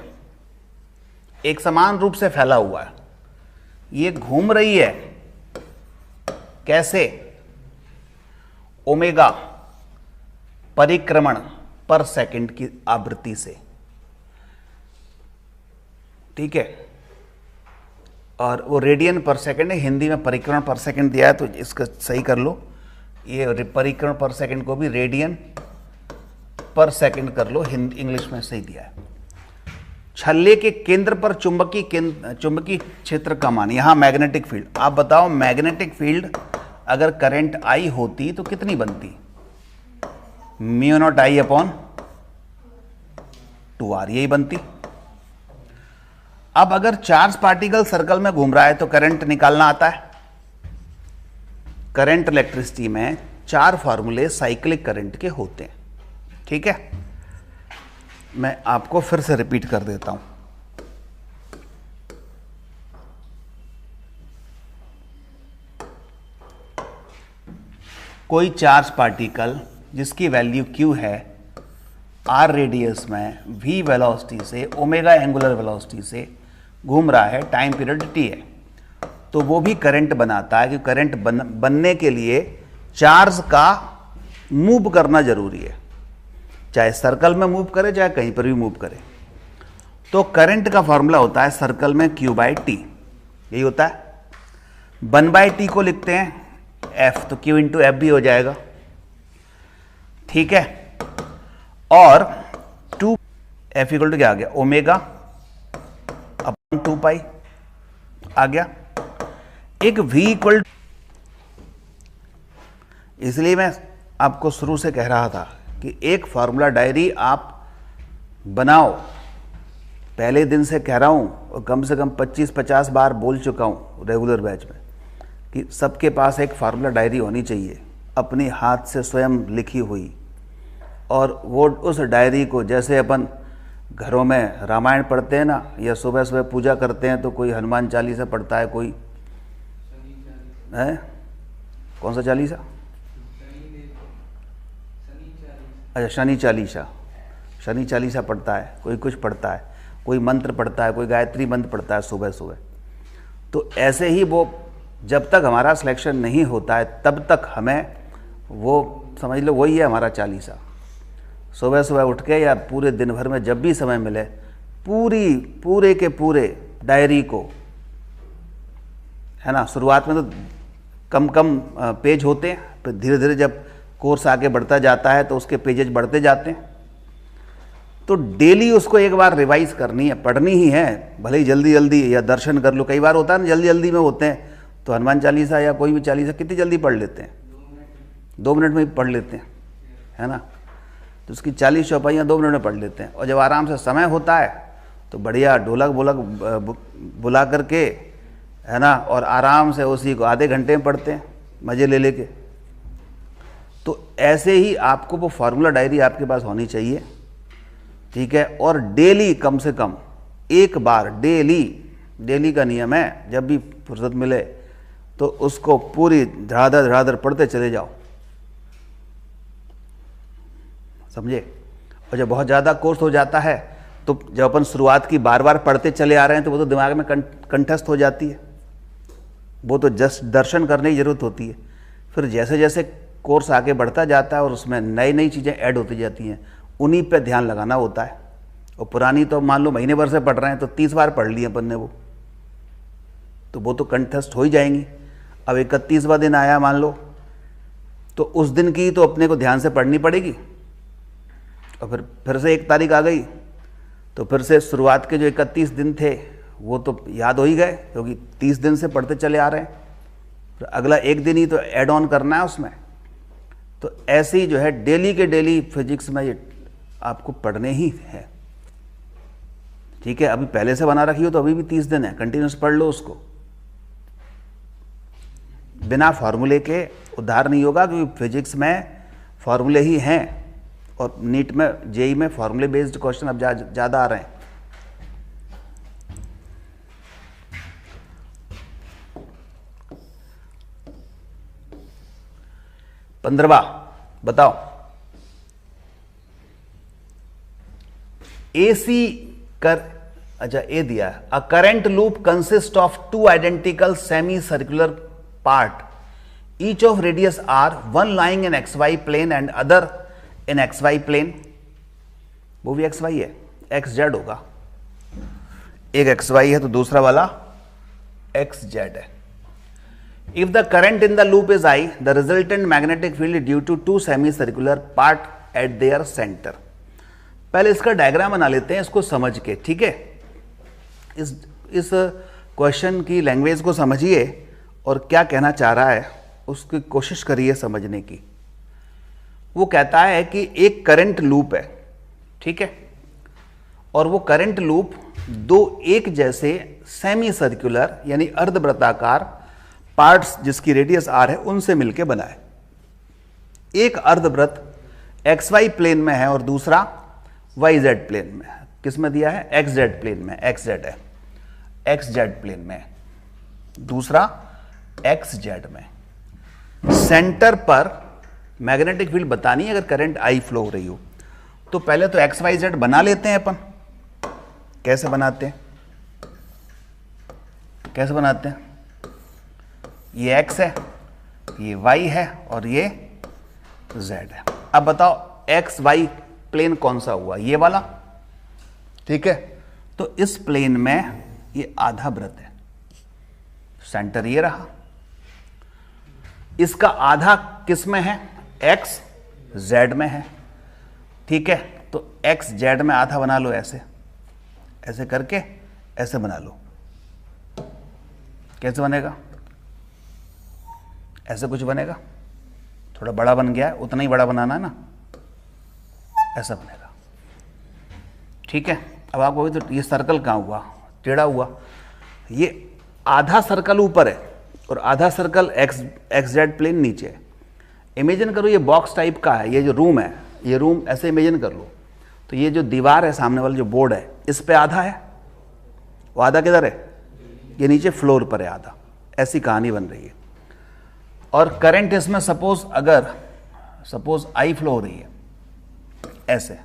एक समान रूप से फैला हुआ है, ये घूम रही है कैसे? ओमेगा परिक्रमण पर सेकंड की आवृत्ति से, ठीक है। और वो रेडियन पर सेकंड है, हिंदी में परिक्रमण पर सेकंड दिया है तो इसको सही कर लो, ये परिक्रमण पर सेकंड को भी रेडियन पर सेकंड कर लो, हिंदी इंग्लिश में सही दिया है। छल्ले के केंद्र पर चुंबकीय क्षेत्र का मान, यहां मैग्नेटिक फील्ड। आप बताओ मैग्नेटिक फील्ड अगर करंट आई होती तो कितनी बनती? म्यू नॉट आई अपॉन 2r, यही बनती। अब अगर चार्ज पार्टिकल सर्कल में घूम रहा है तो करंट निकालना आता है। करंट इलेक्ट्रिसिटी में 4 फार्मूले साइक्लिक करंट के होते हैं, ठीक है। मैं आपको फिर से रिपीट कर देता हूं। कोई चार्ज पार्टिकल जिसकी वैल्यू q है, r रेडियस में, v वेलोसिटी से, ओमेगा एंगुलर वेलोसिटी से घूम रहा है, टाइम पीरियड t है, तो वो भी करंट बनाता है। कि करंट बनने के लिए चार्ज का मूव करना जरूरी है, चाहे सर्कल में मूव करे चाहे कहीं पर भी मूव करे। तो करंट का फॉर्मूला होता है सर्कल में q/t, यही होता है। 1/t को लिखते हैं f, तो q इंटू एफ भी हो जाएगा, ठीक है। और 2f इक्वल टू क्या आ गया? ओमेगा अपॉन 2 आ गया। एक v इक्वल, इसलिए मैं आपको शुरू से कह रहा था कि एक फार्मूला डायरी आप बनाओ। पहले दिन से कह रहा हूं और कम से कम 25-50 बार बोल चुका हूं रेगुलर बैच में कि सबके पास एक फार्मूला डायरी होनी चाहिए, अपने हाथ से स्वयं लिखी हुई। और वो उस डायरी को, जैसे अपन घरों में रामायण पढ़ते हैं ना, या सुबह सुबह पूजा करते हैं तो कोई हनुमान चालीसा पढ़ता है, कोई है कौन सा चालीसा? अच्छा, शनि चालीसा पढ़ता है, कोई कुछ पढ़ता है, कोई मंत्र पढ़ता है, कोई गायत्री मंत्र पढ़ता है सुबह सुबह। तो ऐसे ही वो जब तक हमारा सिलेक्शन नहीं होता है तब तक हमें वो समझ लो वही है हमारा चालीसा। सुबह सुबह उठ के या पूरे दिन भर में जब भी समय मिले पूरे के पूरे डायरी को, है ना। शुरुआत में तो कम पेज होते हैं, फिर धीरे धीरे जब कोर्स आगे बढ़ता जाता है तो उसके पेजेज बढ़ते जाते हैं। तो डेली उसको एक बार रिवाइज करनी है, पढ़नी ही है, भले ही जल्दी जल्दी या दर्शन कर लो। कई बार होता है ना जल्दी जल्दी में होते हैं तो हनुमान चालीसा या कोई भी चालीसा कितनी जल्दी पढ़ लेते हैं, 2 मिनट में ही पढ़ लेते हैं, है ना। तो उसकी 40 चौपाइयाँ 2 मिनट में पढ़ लेते हैं। और जब आराम से समय होता है तो बढ़िया ढोलक बुला करके, है ना, और आराम से उसी को आधे घंटे में पढ़ते हैं मज़े ले लेके। तो ऐसे ही आपको वो फार्मूला डायरी आपके पास होनी चाहिए, ठीक है। और डेली कम से कम एक बार, डेली का नियम है, जब भी फुर्सत मिले तो उसको पूरी धड़ाधड़ पढ़ते चले जाओ, समझे। और जब बहुत ज़्यादा कोर्स हो जाता है तो जब अपन शुरुआत की बार बार पढ़ते चले आ रहे हैं तो वो तो दिमाग में कंठस्थ हो जाती है, वो तो जस्ट दर्शन करने की ज़रूरत होती है। फिर जैसे जैसे कोर्स आगे बढ़ता जाता है और उसमें नई चीज़ें ऐड होती जाती हैं, उन्हीं पे ध्यान लगाना होता है। और पुरानी तो मान लो महीने भर से पढ़ रहे हैं तो 30 बार पढ़ लिए अपन ने, वो तो कंठस्थ हो ही जाएंगी। अब 31वां दिन आया मान लो, तो उस दिन की तो अपने को ध्यान से पढ़नी पड़ेगी। और फिर से 1 तारीख आ गई तो फिर से शुरुआत के जो 31 दिन थे वो तो याद हो ही गए, क्योंकि 30 दिन से पढ़ते चले आ रहे हैं। फिर अगला 1 दिन ही तो ऐड ऑन करना है उसमें। तो ऐसे ही जो है डेली के डेली फिजिक्स में ये आपको पढ़ने ही है, ठीक है। अभी पहले से बना रखी हो तो अभी भी 30 दिन है, कंटिन्यूस पढ़ लो उसको। बिना फार्मूले के उद्धार नहीं होगा, क्योंकि फिजिक्स में फार्मूले ही हैं। और नीट में, जेई में फार्मूले बेस्ड क्वेश्चन अब ज़्यादा आ रहे हैं, 15वां बताओ। एसी कर, अच्छा ए दिया है, a current loop consist of two identical semi circular part each of radius R, one lying in X Y plane and other in X Y plane. वो भी एक्स वाई है, एक्स जेड होगा, एक X Y है तो दूसरा वाला X Z है। If the current in the loop is I, the resultant magnetic field due to two semicircular part at their center। पहले इसका डायग्राम बना लेते हैं इसको समझ के, ठीक है। इस क्वेश्चन की लैंग्वेज को समझिए और क्या कहना चाह रहा है उसकी कोशिश करिए समझने की। वो कहता है कि एक करंट लूप है, ठीक है, और वो करंट लूप दो एक जैसे सेमी सर्कुलर यानी अर्धवृत्ताकार पार्ट्स जिसकी रेडियस आर है उनसे मिलकर बना है। एक अर्धवृत्त एक्स वाई प्लेन में है और दूसरा वाई जेड प्लेन में है। किस में दिया है? एक्स जेड प्लेन में, एक्स जेड है, एक्स जेड प्लेन में, दूसरा एक्स जेड में। सेंटर पर मैग्नेटिक फील्ड बतानी है अगर करंट आई फ्लो हो रही हो तो पहले तो एक्स वाई जेड बना लेते हैं अपन। कैसे बनाते हैं? कैसे बनाते हैं? ये x है, ये y है और ये z है। अब बताओ x y प्लेन कौन सा हुआ? ये वाला, ठीक है। तो इस प्लेन में ये आधा वृत्त है, सेंटर ये रहा, इसका आधा किस में है? x z में है, ठीक है। तो x z में आधा बना लो, ऐसे ऐसे करके ऐसे बना लो। कैसे बनेगा? ऐसे कुछ बनेगा, थोड़ा बड़ा बन गया है, उतना ही बड़ा बनाना है ना, ऐसा बनेगा, ठीक है। अब आपको भी तो ये सर्कल कहाँ हुआ? टेढ़ा हुआ। ये आधा सर्कल ऊपर है और आधा सर्कल एक्स जेड प्लेन नीचे है। इमेजिन करो ये बॉक्स टाइप का है, ये जो रूम है, ये रूम ऐसे इमेजिन कर लो। तो ये जो दीवार है सामने वाला जो बोर्ड है इस पे आधा है, वो आधा किधर है? ये नीचे फ्लोर पर है आधा। ऐसी कहानी बन रही है। और करंट इसमें सपोज आई फ्लो हो रही है, ऐसे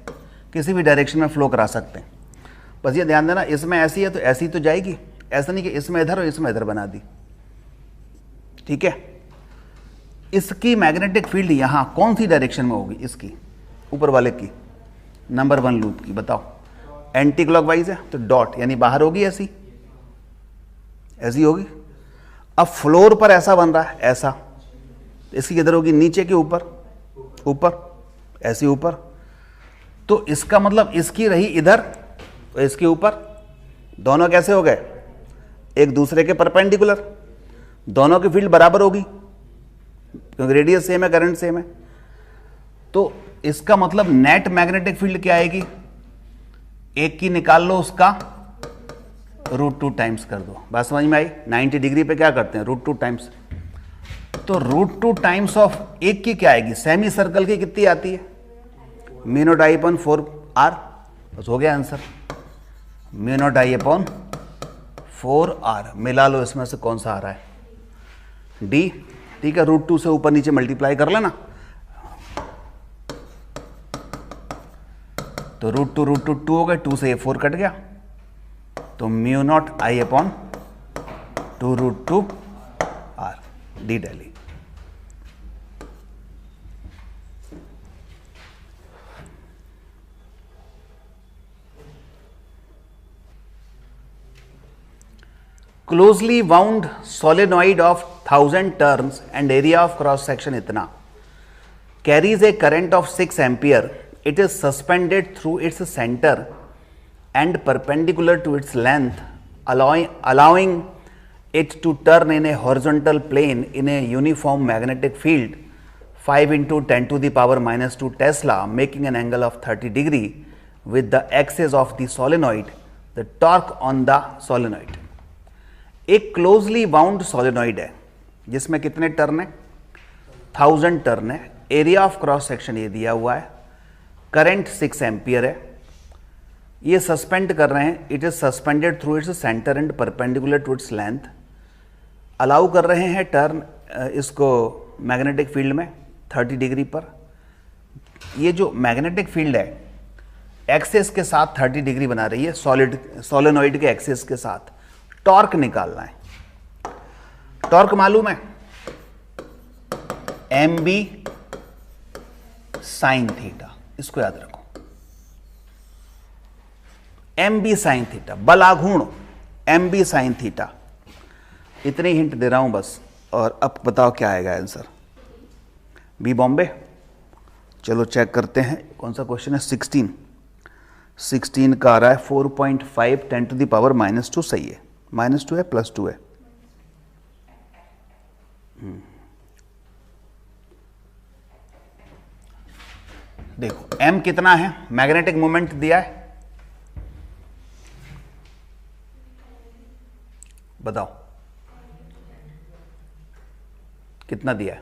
किसी भी डायरेक्शन में फ्लो करा सकते हैं। बस ये ध्यान देना, इसमें ऐसी है तो ऐसी तो जाएगी, ऐसा नहीं कि इसमें इधर और इसमें इधर बना दी, ठीक है। इसकी मैग्नेटिक फील्ड यहां कौन सी डायरेक्शन में होगी? इसकी ऊपर वाले की, नंबर 1 लूप की। बताओ, एंटी क्लॉकवाइज है तो डॉट यानी बाहर होगी, ऐसी ऐसी होगी। अब फ्लोर पर ऐसा बन रहा है, ऐसा, इसकी किधर होगी? नीचे के ऊपर, ऊपर ऐसी ऊपर। तो इसका मतलब इसकी रही इधर और इसके ऊपर, दोनों कैसे हो गए? एक दूसरे के परपेंडिकुलर, दोनों की फील्ड बराबर होगी क्योंकि रेडियस सेम है, करंट सेम है। तो इसका मतलब नेट मैग्नेटिक फील्ड क्या आएगी? एक की निकाल लो, उसका √2 टाइम्स कर दो। बात समझ में आई? 90 डिग्री पे क्या करते हैं? √2 टाइम्स। तो √2 टाइम्स ऑफ एक की क्या आएगी? सेमी सर्कल की कितनी आती है? म्यू नॉट आई अपॉन 4r। बस हो गया आंसर, म्यू नॉट आई अपॉन 4r। मिला लो, इसमें से कौन सा आ रहा है? डी, ठीक है। √2 से ऊपर नीचे मल्टीप्लाई कर लेना, तो √2 2 हो गए, 2 से ये 4 कट गया, तो mu naught I upon 2√2r, D daily. Closely wound solenoid of 1000 turns and area of cross section इतना carries a current of 6 ampere. It is suspended through its center and perpendicular to its length, allowing it to turn in a horizontal plane in a uniform magnetic field 5 into 10 to the power minus 2 Tesla, making an angle of 30 degree with the axis of the solenoid, the torque on the solenoid. एक closely bound solenoid है जिसमें कितने turn है? 1000 turn है। Area of cross section ये दिया हुआ है, करंट 6 एम्पियर है। ये सस्पेंड कर रहे हैं, it is suspended through its centre and perpendicular to its length. Allow कर रहे हैं टर्न इसको मैग्नेटिक फील्ड में 30 डिग्री पर। ये जो मैग्नेटिक फील्ड है एक्सेस के साथ 30 डिग्री बना रही है, सोलेनोइड के एक्सेस के साथ। टॉर्क निकालना है। टॉर्क मालूम है, एम बी साइन थीटा, इसको याद रखो, एम बी साइन थीटा, बलाघूर्ण एम बी साइन थीटा। इतनी हिंट दे रहा हूं बस, और अब बताओ क्या आएगा आंसर। बी बॉम्बे। चलो चेक करते हैं कौन सा क्वेश्चन है। 16 का आ रहा है 4.5 10 टू द पावर -2। सही है, -2 है +2 है। देखो m कितना है, मैग्नेटिक मोमेंट दिया है, बताओ कितना दिया है।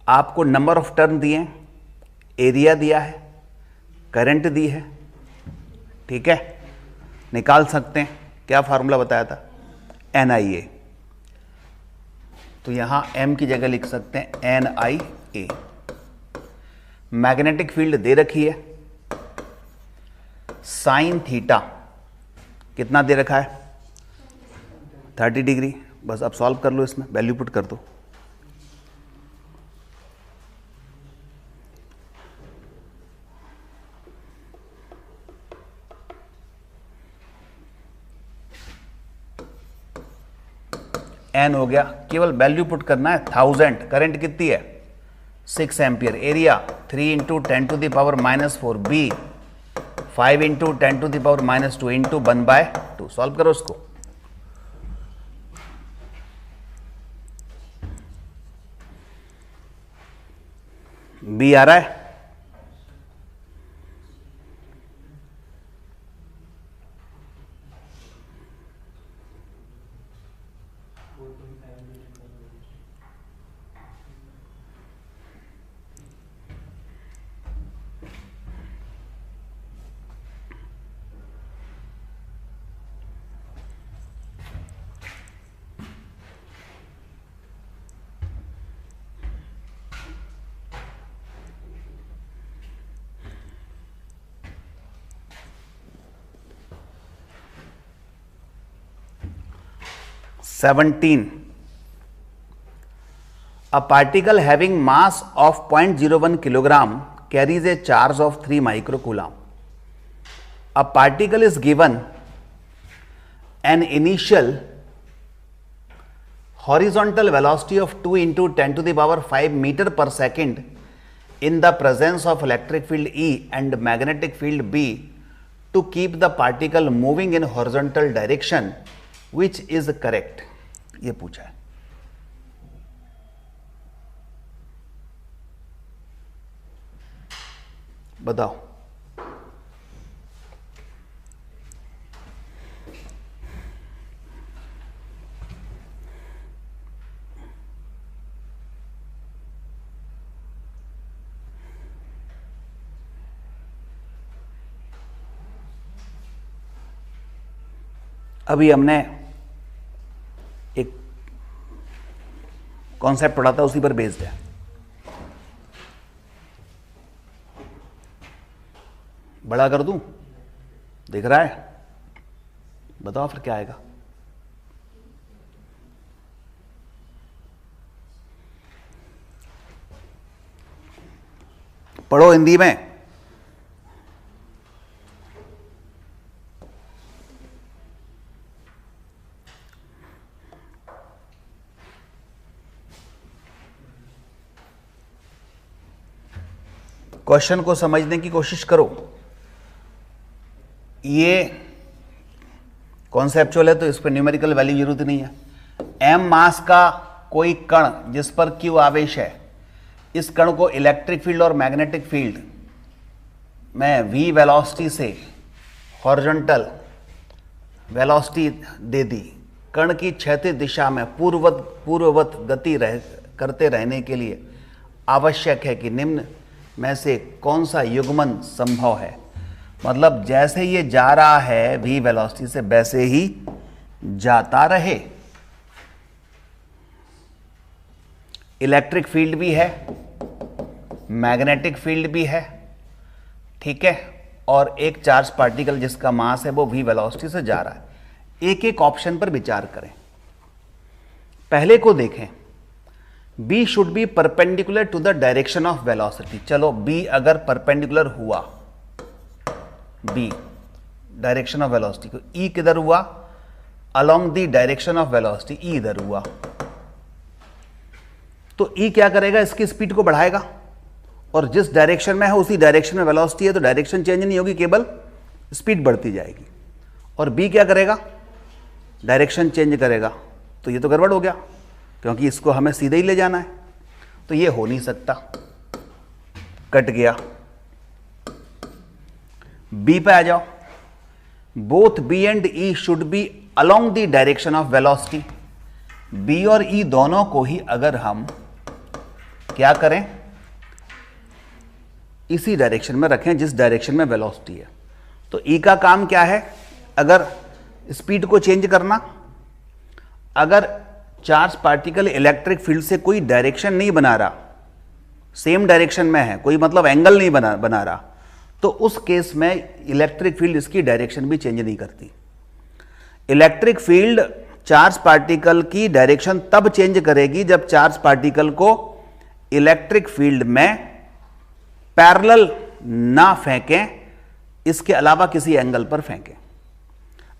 आपको नंबर ऑफ टर्न दिए हैं, एरिया दिया है, करंट दी है, ठीक है। निकाल सकते हैं, क्या फार्मूला बताया था, NIA। तो यहां m की जगह लिख सकते हैं NIA। मैग्नेटिक फील्ड दे रखी है, साइन थीटा कितना दे रखा है, 30 डिग्री। बस अब सॉल्व कर लो, इसमें वैल्यू पुट कर दो। n हो गया, केवल वैल्यू पुट करना है 1000। करंट कितनी है, 6 ampere. Area 3 into 10 to the power -4। B 5 into 10 to the power -2 into 1/2। Solve करो उसको। बी आ रहा है, A particle having mass of 0.01 kilogram carries a charge of 3 microcoulomb. A particle is given an initial horizontal velocity of 2 into 10 to the power 5 meter per second in the presence of electric field E and magnetic field B to keep the particle moving in horizontal direction. Which is correct? ये पूछा है। बताओ। अभी हमने एक concept पढ़ा था, उसी पर बेस्ड है। बड़ा कर दूं, दिख रहा है, बताओ फिर क्या आएगा। पढ़ो हिंदी में। क्वेश्चन को समझने की कोशिश करो। ये कॉन्सेप्चुअल है तो इस पर न्यूमेरिकल वैल्यू जरूरत नहीं है। m मास का कोई कण जिस पर q आवेश है, इस कण को इलेक्ट्रिक फील्ड और मैग्नेटिक फील्ड में v वेलोसिटी से हॉरिजॉन्टल वेलोसिटी दे दी। कण की क्षैतिज दिशा में पूर्ववत गति करते रहने के लिए आवश्यक है कि निम्न में से कौन सा युग्मन संभव है। मतलब जैसे ये जा रहा है v वेलोसिटी से, वैसे ही जाता रहे। इलेक्ट्रिक फील्ड भी है, मैग्नेटिक फील्ड भी है, ठीक है, और एक चार्ज पार्टिकल जिसका मास है वो v वेलोसिटी से जा रहा है। एक एक ऑप्शन पर विचार करें। पहले को देखें, b should be perpendicular to the direction of velocity. चलो b अगर परपेंडिकुलर हुआ, b डायरेक्शन ऑफ वेलोसिटी को, e किधर हुआ, along the direction of velocity, e इधर हुआ, तो e क्या करेगा, इसकी स्पीड को बढ़ाएगा, और जिस डायरेक्शन में है उसी डायरेक्शन में वेलोसिटी है, तो डायरेक्शन चेंज नहीं होगी, केवल स्पीड बढ़ती जाएगी। और b क्या करेगा, डायरेक्शन चेंज करेगा। तो ये तो गड़बड़ हो गया, क्योंकि इसको हमें सीधे ही ले जाना है, तो ये हो नहीं सकता, कट गया। b पे आ जाओ, both b and e should be along the direction of velocity. b और e दोनों को ही अगर हम क्या करें, इसी डायरेक्शन में रखें जिस डायरेक्शन में वेलोसिटी है, तो e का काम क्या है, अगर स्पीड को चेंज करना। अगर चार्ज पार्टिकल इलेक्ट्रिक फील्ड से कोई डायरेक्शन नहीं बना रहा, सेम डायरेक्शन में है, कोई मतलब एंगल नहीं बना रहा, तो उस केस में इलेक्ट्रिक फील्ड इसकी डायरेक्शन भी चेंज नहीं करती। इलेक्ट्रिक फील्ड चार्ज पार्टिकल की डायरेक्शन तब चेंज करेगी जब चार्ज पार्टिकल को इलेक्ट्रिक फील्ड में पैरेलल ना फेंकें, इसके अलावा किसी एंगल पर फेंकें।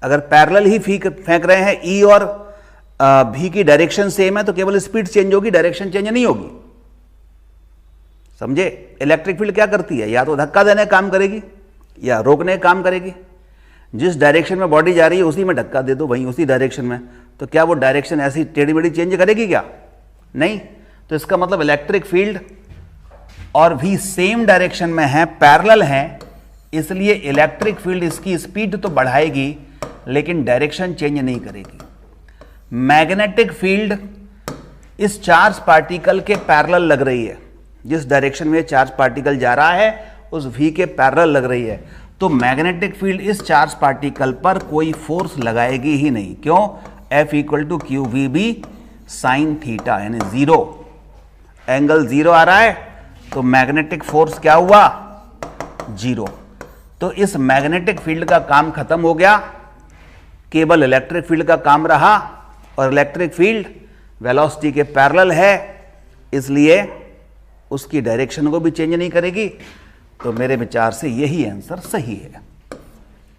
अगर पैरेलल ही फेंक रहे हैं, ई और भी की डायरेक्शन सेम है, तो केवल स्पीड चेंज होगी, डायरेक्शन चेंज नहीं होगी। समझे? इलेक्ट्रिक फील्ड क्या करती है, या तो धक्का देने काम करेगी या रोकने काम करेगी। जिस डायरेक्शन में बॉडी जा रही है उसी में धक्का दे दो, वहीं उसी डायरेक्शन में, तो क्या वो डायरेक्शन ऐसी टेढ़ी मेढ़ी चेंज करेगी क्या? नहीं। तो इसका मतलब इलेक्ट्रिक फील्ड और भी सेम डायरेक्शन में है, पैरेलल है, इसलिए इलेक्ट्रिक फील्ड इसकी स्पीड तो बढ़ाएगी लेकिन डायरेक्शन चेंज नहीं करेगी। मैग्नेटिक फील्ड इस चार्ज पार्टिकल के पैरेलल लग रही है, जिस डायरेक्शन में चार्ज पार्टिकल जा रहा है उस v के पैरेलल लग रही है, तो मैग्नेटिक फील्ड इस चार्ज पार्टिकल पर कोई फोर्स लगाएगी ही नहीं। क्यों? F = QVB sin थीटा, यानी जीरो, एंगल जीरो आ रहा है, तो मैग्नेटिक फोर्स क्या हुआ? जीरो। तो इस मैग्नेटिक फील्ड का काम खत्म हो गया, केवल इलेक्ट्रिक फील्ड का काम रहा, और इलेक्ट्रिक फील्ड वेलोसिटी के पैरेलल है, इसलिए उसकी डायरेक्शन को भी चेंज नहीं करेगी। तो मेरे विचार से यही आंसर सही है।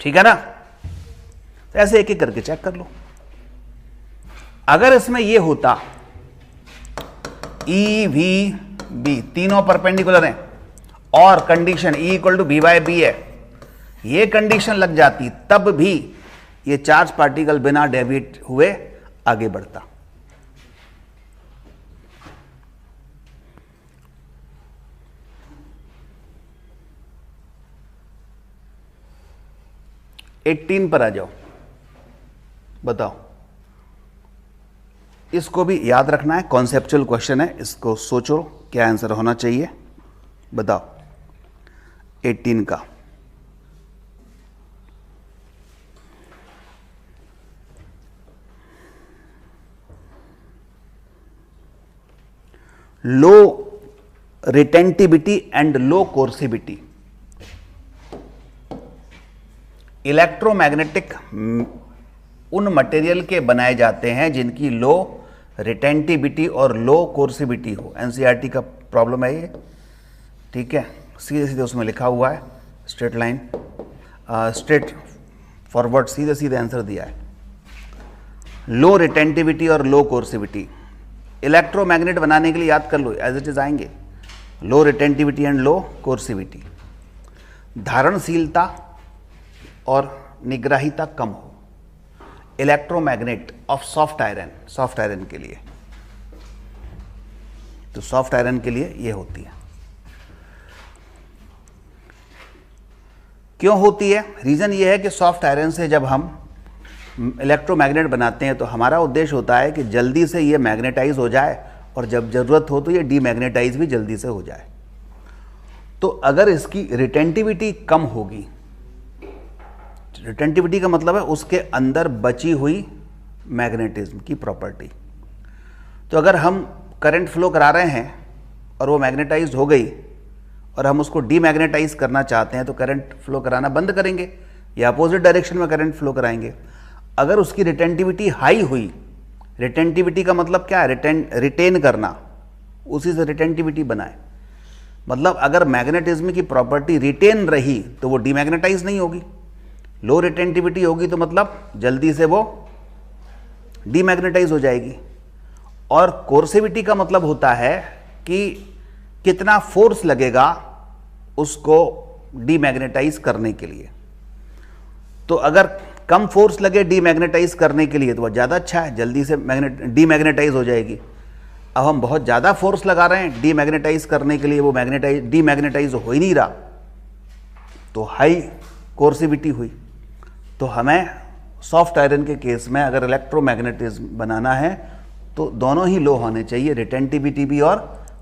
ठीक है ना? तो ऐसे एक एक करके चेक कर लो। अगर इसमें यह होता ई वी बी तीनों परपेंडिकुलर हैं और कंडीशन E = B/B है, यह कंडीशन लग जाती, तब भी ये चार्ज पार्टिकल बिना डेविएट हुए आगे बढ़ता। एटीन पर आ जाओ, बताओ। इसको भी याद रखना है, कॉन्सेप्चुअल क्वेश्चन है, इसको सोचो क्या आंसर होना चाहिए, बताओ। 18 का low retentivity and low कोर्सिविटी। Electromagnetic उन मटेरियल के बनाए जाते हैं जिनकी लो रिटेंटिविटी और लो कोर्सिविटी हो। एनसीईआरटी का प्रॉब्लम है ये, ठीक है, सीधे सीधे उसमें लिखा हुआ है, स्ट्रेट लाइन, स्ट्रेट फॉरवर्ड, सीधे सीधे आंसर दिया है। लो रिटेंटिविटी और लो कोर्सिविटी इलेक्ट्रोमैग्नेट बनाने के लिए याद कर लो, एज इट इज आएंगे। लो रिटेंटिविटी एंड लो कोर्सिविटी, धारणशीलता और निग्राहिता कम हो। Electromagnet of soft iron, soft iron के लिए, तो सॉफ्ट आयरन के लिए ये होती है। क्यों होती है? रीजन ये है कि सॉफ्ट आयरन से जब हम इलेक्ट्रोमैग्नेट बनाते हैं तो हमारा उद्देश्य होता है कि जल्दी से ये मैग्नेटाइज हो जाए और जब जरूरत हो तो ये डीमैग्नेटाइज भी जल्दी से हो जाए। तो अगर इसकी रिटेंटिविटी कम होगी, रिटेंटिविटी का मतलब है उसके अंदर बची हुई मैग्नेटिज्म की प्रॉपर्टी, तो अगर हम करंट फ्लो करा रहे हैं और वो मैग्नेटाइज्ड हो गई और हम उसको डीमैग्नेटाइज करना चाहते हैं तो करंट फ्लो कराना बंद करेंगे या अपोजिट डायरेक्शन में करंट फ्लो कराएंगे। अगर उसकी रिटेंटिविटी हाई हुई, रिटेंटिविटी का मतलब क्या है, रिटेन करना, उसी से रिटेंटिविटी बनाए, मतलब अगर मैग्नेटिज्म की प्रॉपर्टी रिटेन रही तो वो डीमैग्नेटाइज नहीं होगी। लो रिटेंटिविटी होगी तो मतलब जल्दी से वो डीमैग्नेटाइज हो जाएगी। और कोर्सिविटी का मतलब होता है कि कितना फोर्स लगेगा उसको डीमैग्नेटाइज करने के लिए। तो अगर कम फोर्स लगे डीमैग्नेटाइज करने के लिए तो वह ज़्यादा अच्छा है, जल्दी से डीमैग्नेटाइज हो जाएगी। अब हम बहुत ज़्यादा फोर्स लगा रहे हैं डीमैग्नेटाइज करने के लिए, वो डीमैग्नेटाइज हो ही नहीं रहा, तो हाई कोर्सिविटी हुई। तो हमें सॉफ्ट आयरन के केस में अगर इलेक्ट्रोमैग्नेटिज्म बनाना है तो दोनों ही लो होने चाहिए, रिटेंटिविटी भी और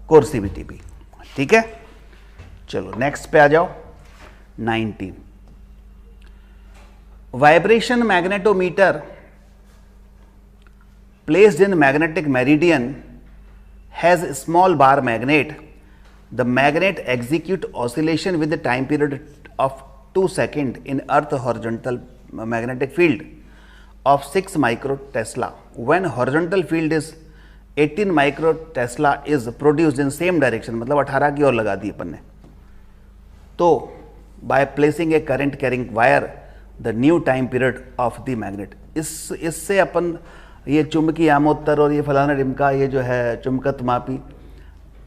कोर्सिविटी भी। ठीक है, चलो नेक्स्ट पे आ जाओ। 19 vibration magnetometer placed in magnetic meridian has a small bar magnet. The magnet execute oscillation with the time period of 2 seconds in earth horizontal magnetic field of 6 microtesla. When horizontal field is 18 microtesla is produced in same direction, मतलब 18 की ओर लगा दी अपन ने। तो by placing a current carrying wire the new time period of the magnet, इससे अपन ये चुंबकी आमोत्तर और ये फलाना डिमका, ये जो है चुंबकत मापी,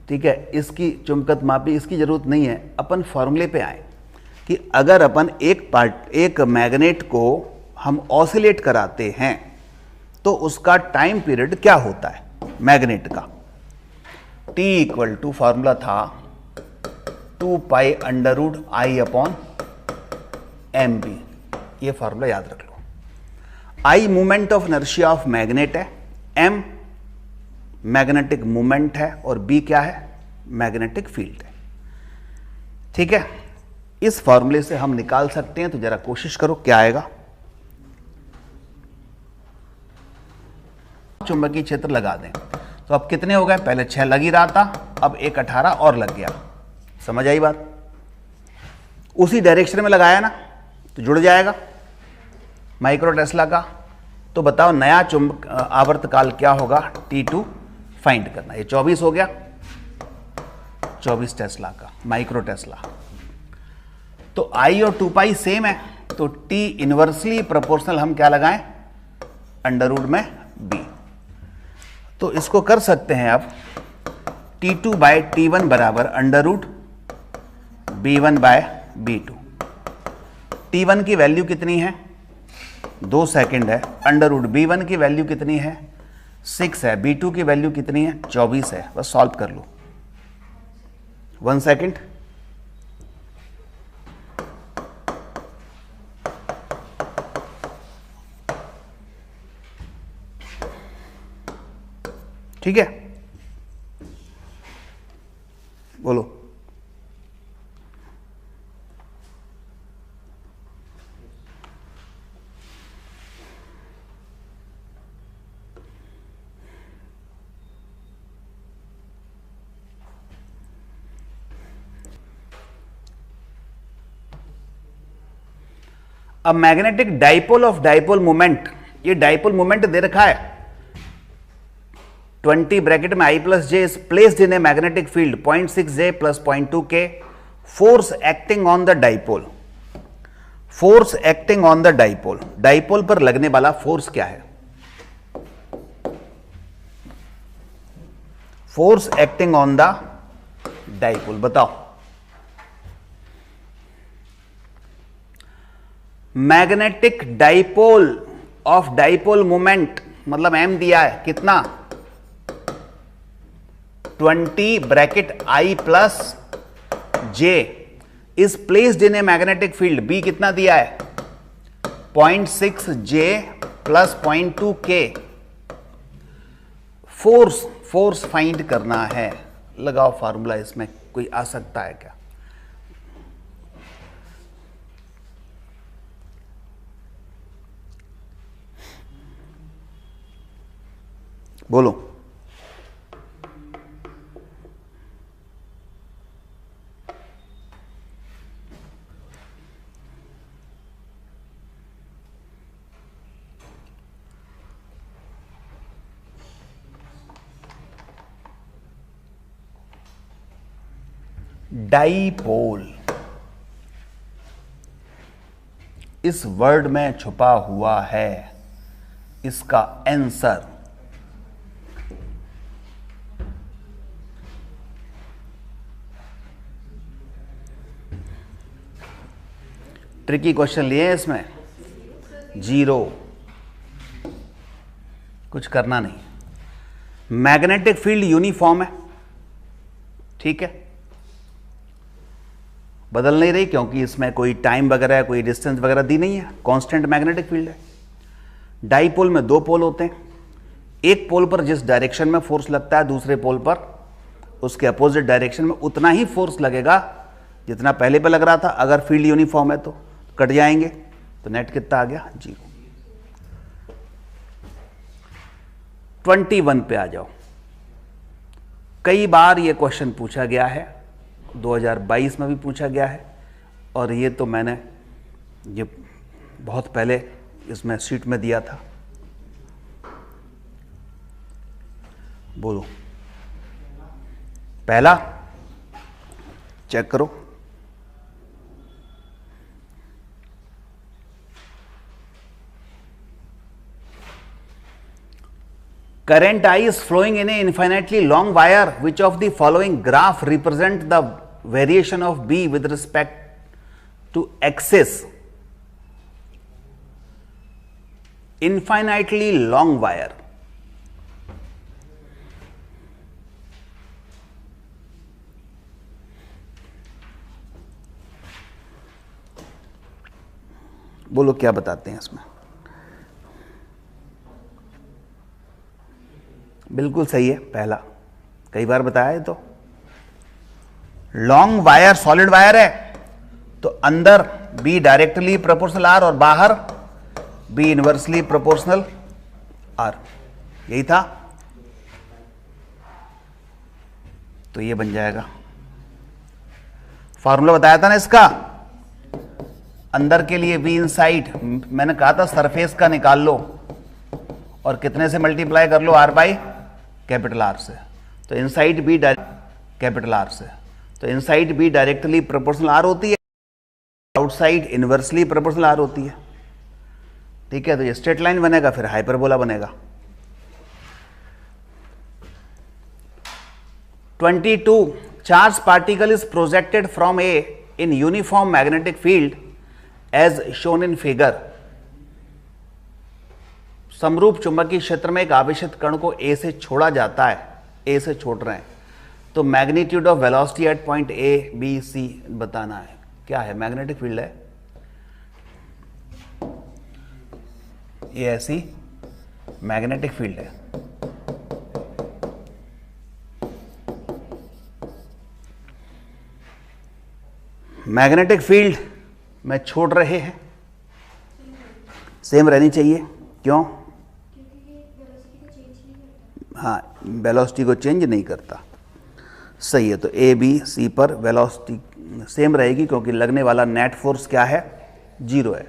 ठीक है, इसकी चुंबकत मापी इसकी जरूरत नहीं है। अपन फॉर्मूले पे आए कि अगर अपन एक मैग्नेट को हम ऑसिलेट कराते हैं तो उसका टाइम पीरियड क्या होता है मैग्नेट का। T इक्वल टू फॉर्मूला था 2 pi under root I upon mb, ये फॉर्मूला याद रख लो। I movement of inertia of magnet है, m मैग्नेटिक मूवमेंट है और b क्या है, मैग्नेटिक फील्ड है। ठीक है, इस फॉर्मूले से हम निकाल सकते हैं, तो जरा कोशिश करो क्या आएगा। चुंबकीय क्षेत्र लगा दें तो अब कितने हो गए, पहले 6 लग ही रहा था, अब एक 18 और लग गया। समझ आई बात, उसी डायरेक्शन में लगाया ना तो जुड़ जाएगा माइक्रो टेस्ला का। तो बताओ नया चुंबक आवर्तकाल क्या होगा, T2 फाइंड करना। ये 24 हो गया, 24 टेस्ला का माइक्रो टेस्ला। तो I और 2 पाई सेम है, तो T इनवर्सली प्रोपोर्शनल हम क्या लगाएं, अंडर रूट में B। तो इसको कर सकते हैं अब T2 बाय T1 बराबर under root B1 bye B2। T1 की वैल्यू कितनी है, 2 सेकंड है, अंडर रूट B1 की वैल्यू कितनी है, 6 है, B2 की वैल्यू कितनी है, 24 है। बस सॉल्व कर लो, 1 सेकंड। ठीक है, बोलो। अब magnetic dipole of dipole moment, ये डाइपोल मोमेंट दे रखा है 20 ब्रैकेट में I plus J is placed in a magnetic field 0.6 J plus 0.2 K, force acting on the dipole. Force acting on the dipole, dipole पर लगने वाला force क्या है, force acting on the dipole बताओ। Magnetic dipole of dipole moment मतलब m दिया है कितना, 20 bracket I plus J is placed in a magnetic field, B कितना दिया है 0.6 J plus 0.2 K। Force find करना है, लगाओ फार्मूला। इसमें कोई आ सकता है क्या, बोलो। डाइपोल इस वर्ड में छुपा हुआ है इसका आंसर ट्रिकी क्वेश्चन लिए इसमें, जीरो, कुछ करना नहीं। मैग्नेटिक फील्ड यूनिफॉर्म है, ठीक है, बदल नहीं रही क्योंकि इसमें कोई टाइम वगैरह कोई डिस्टेंस वगैरह दी नहीं है, कांस्टेंट मैग्नेटिक फील्ड है। डाइपोल में दो पोल होते हैं, एक पोल पर जिस डायरेक्शन में फोर्स लगता है दूसरे पोल पर उसके अपोजिट डायरेक्शन में उतना ही फोर्स लगेगा जितना पहले पे लग रहा था। अगर फील्ड यूनिफॉर्म है तो कट जाएंगे, तो नेट कितना आ गया, जीरो। 21 पे आ जाओ। कई बार ये क्वेश्चन पूछा गया है, 2022 में भी पूछा गया है, और ये तो मैंने ये बहुत पहले इसमें शीट में दिया था। बोलो पहला, चेक करो। Current I is flowing in a infinitely long wire. Which of the following graph represent the variation of B with respect to axis? Infinitely long wire. बोलो क्या बताते हैं इसमें। बिल्कुल सही है पहला, कई बार बताया है। तो लॉन्ग वायर सॉलिड वायर है तो अंदर बी डायरेक्टली प्रोपोर्शनल आर और बाहर बी इनवर्सली प्रोपोर्शनल आर, यही था। तो ये बन जाएगा, फॉर्मूला बताया था ना इसका, अंदर के लिए बी इनसाइड, मैंने कहा था सरफेस का निकाल लो और कितने से मल्टीप्लाई कर लो, आर बाई कैपिटल आर से। तो इनसाइड बी कैपिटल आर से, तो inside B directly proportional R होती है, आउटसाइड इनवर्सली प्रोपोर्शनल आर होती है, ठीक है। तो ये स्ट्रेट लाइन बनेगा, फिर हाइपरबोला बनेगा। 22 charge particle is projected from A in uniform magnetic field as shown in figure. समरूप चुंबकीय क्षेत्र में एक आवेशित कण को ए से छोड़ा जाता है, ए से छोड़ रहे हैं, तो magnitude of velocity at point A B C बताना है। क्या है, मैग्नेटिक फील्ड है, ये ऐसी मैग्नेटिक फील्ड है। मैग्नेटिक फील्ड में छोड़ रहे हैं, सेम रहनी चाहिए, क्यों? हाँ, वेलोसिटी को चेंज नहीं करता, सही है। तो ए बी सी पर वेलोसिटी सेम रहेगी क्योंकि लगने वाला नेट फोर्स क्या है, जीरो है।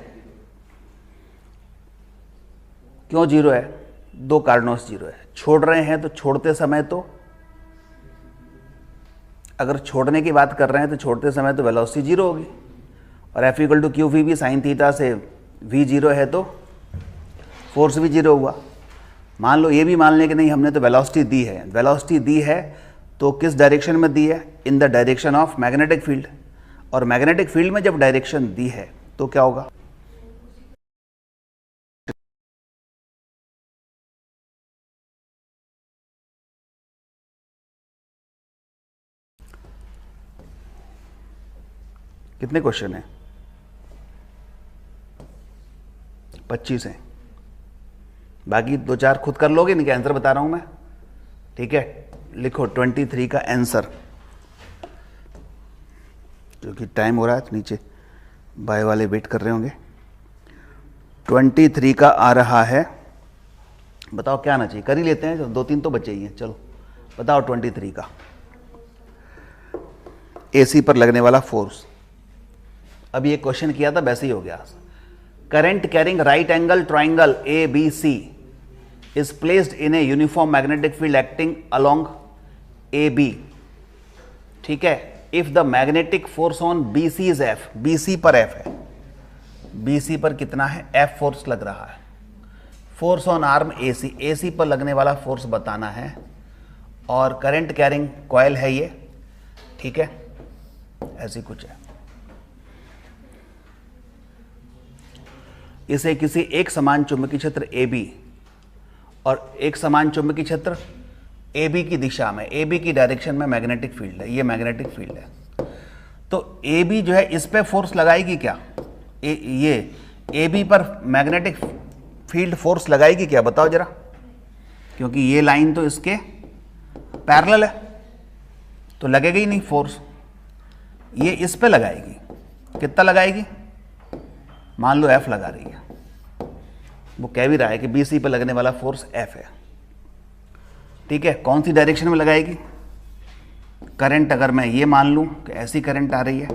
क्यों जीरो है? दो कारणों से जीरो है। छोड़ रहे हैं तो छोड़ते समय, तो अगर छोड़ने की बात कर रहे हैं तो छोड़ते समय तो वेलोसिटी जीरो होगी, और F equal to Q V भी साइन थीटा से वी जीरो है तो फोर्स भी जीरो हुआ। मान लो ये भी मान लें कि नहीं, हमने तो वेलोसिटी दी है, वेलोसिटी दी है तो किस डायरेक्शन में दी है, in the direction of magnetic field, और मैग्नेटिक फील्ड में जब डायरेक्शन दी है तो क्या होगा, कितने क्वेश्चन हैं, 25 हैं, बाकी दो चार खुद कर लोगे, इनके आंसर बता रहा हूं मैं, ठीक है। लिखो 23 का आंसर, क्योंकि टाइम हो रहा है तो नीचे बाय वाले वेट कर रहे होंगे। 23 का आ रहा है, बताओ क्या आना चाहिए, कर ही लेते हैं, जो दो तीन तो बचे ही हैं। चलो बताओ 23 का, एसी पर लगने वाला फोर्स। अब ये क्वेश्चन किया था वैसे ही हो गया। Current carrying right angle triangle A B C is placed in a uniform magnetic field acting along AB, ठीक है। If the magnetic force on BC is F, BC पर F है, BC पर कितना है, F फोर्स लग रहा है। Force on arm AC, AC पर लगने वाला फोर्स बताना है, और करंट कैरिंग कॉइल है ये, ठीक है, ऐसी कुछ है। इसे किसी एक समान चुंबकीय क्षेत्र AB और एक समान चुंबकीय क्षेत्र AB की दिशा में, AB की डायरेक्शन में मैग्नेटिक फील्ड है, ये मैग्नेटिक फील्ड है। तो AB जो है इस पे फोर्स लगाएगी क्या, ये AB पर मैग्नेटिक फील्ड फोर्स लगाएगी क्या, बताओ जरा, क्योंकि ये लाइन तो इसके पैरेलल है, तो लगेगा ही नहीं फोर्स। ये इस पे लगाएगी, कितना लगाएगी, मान लो F लगा रही है, वो कह भी रहा है कि BC पे लगने वाला फोर्स F है, ठीक है। कौन सी डायरेक्शन में लगाएगी, करंट अगर मैं ये मान लूं कि ऐसी करंट आ रही है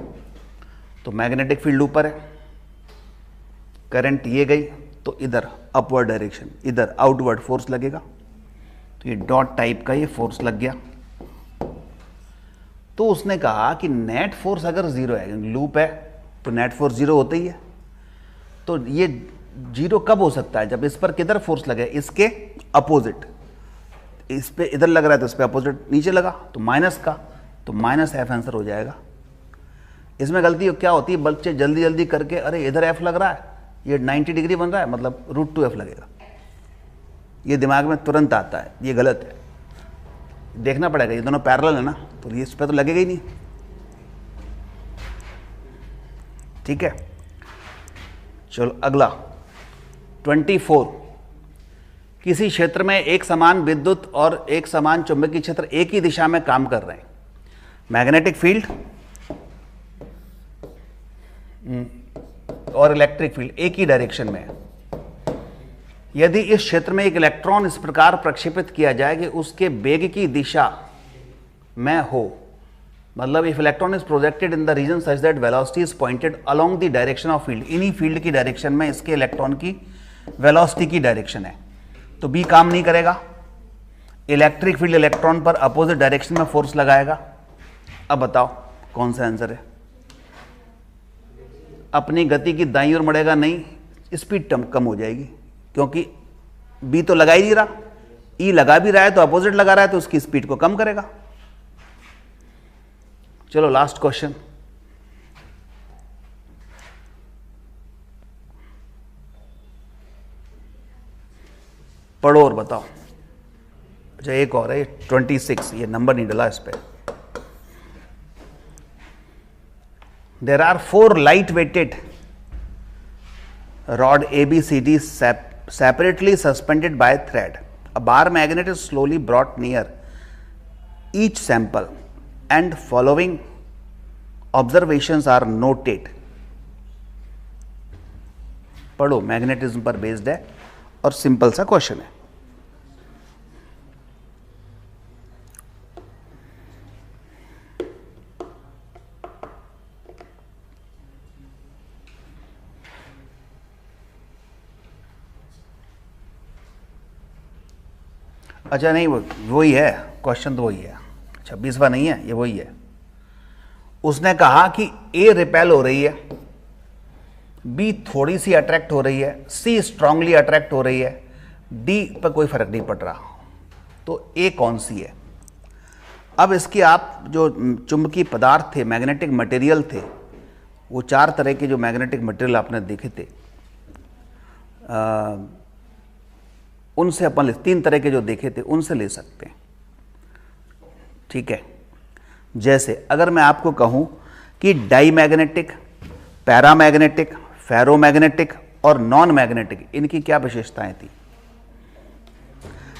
तो मैग्नेटिक फील्ड ऊपर है, करंट ये गई तो इधर अपवर्ड डायरेक्शन, इधर आउटवर्ड फोर्स लगेगा, तो ये डॉट टाइप का ये फोर्स लग गया। तो उसने कहा कि नेट फोर्स अगर जीरो है, लूप है तो नेट फोर्स जीरो होता ही है, तो ये जीरो कब हो सकता है, जब इस पर किधर फोर्स लगे, इसके अपोजिट, इस पे इधर लग रहा है तो इस पे अपोजिट नीचे लगा, तो माइनस का, तो माइनस F आंसर हो जाएगा। इसमें गलती क्या होती है, बच्चे जल्दी जल्दी करके, अरे इधर F लग रहा है, ये 90 डिग्री बन रहा है, मतलब √2F लगेगा, ये दिमाग में तुरंत आता है, ये गलत है, देखना पड़ेगा, ये दोनों पैरेलल है ना, तो इस पे तो लगेगा ही नहीं, ठीक है। चलो अगला 24, किसी क्षेत्र में एक समान विद्युत और एक समान चुंबकीय क्षेत्र एक ही दिशा में काम कर रहे हैं, मैग्नेटिक फील्ड और इलेक्ट्रिक फील्ड एक ही डायरेक्शन में है। यदि इस क्षेत्र में एक इलेक्ट्रॉन इस प्रकार प्रक्षेपित किया जाए कि उसके वेग की दिशा में हो, मतलब if electron is projected in the region such that velocity is pointed along the direction of field, इन्हीं फील्ड की डायरेक्शन में इसके इलेक्ट्रॉन की वेलोसिटी की डायरेक्शन है, तो बी काम नहीं करेगा। इलेक्ट्रिक फील्ड इलेक्ट्रॉन पर अपोजिट डायरेक्शन में फोर्स लगाएगा। अब बताओ कौन सा आंसर है, अपनी गति की दाईं ओर मुड़ेगा नहीं, स्पीड कम हो जाएगी, क्योंकि बी तो लगा ही नहीं रहा, ई लगा भी रहा है तो अपोजिट लगा रहा है, तो उसकी स्पीड को कम करेगा। चलो लास्ट क्वेश्चन, पढ़ो और बताओ। अच्छा एक और है 26, ये नंबर नहीं डला इस पे। There are 4 light weighted rod ABCD separately suspended by thread. A bar magnet is slowly brought near each sample and following observations are noted. पढ़ो, मैग्नेटिज्म पर बेस्ड है और सिंपल सा क्वेश्चन है। अच्छा नहीं, वही है क्वेश्चन, तो वही है, 26वां नहीं है, ये वही है। उसने कहा कि ए रिपेल हो रही है, बी थोड़ी सी अट्रैक्ट हो रही है, सी स्ट्रांगली अट्रैक्ट हो रही है, डी पर कोई फर्क नहीं पड़ रहा, तो ए कौन सी है। अब इसकी आप जो चुंबकीय पदार्थ थे, मैग्नेटिक मटेरियल थे, वो 4 तरह के जो मैग्नेटिक मटेरियल आपने देखे थे, उनसे अपन 3 तरह के जो देखे थे उनसे ले सकते हैं, ठीक है। जैसे अगर मैं आपको कहूं कि डाई मैग्नेटिक, पैरामैग्नेटिक, फेरोमैग्नेटिक और नॉन मैग्नेटिक, इनकी क्या विशेषताएं थी।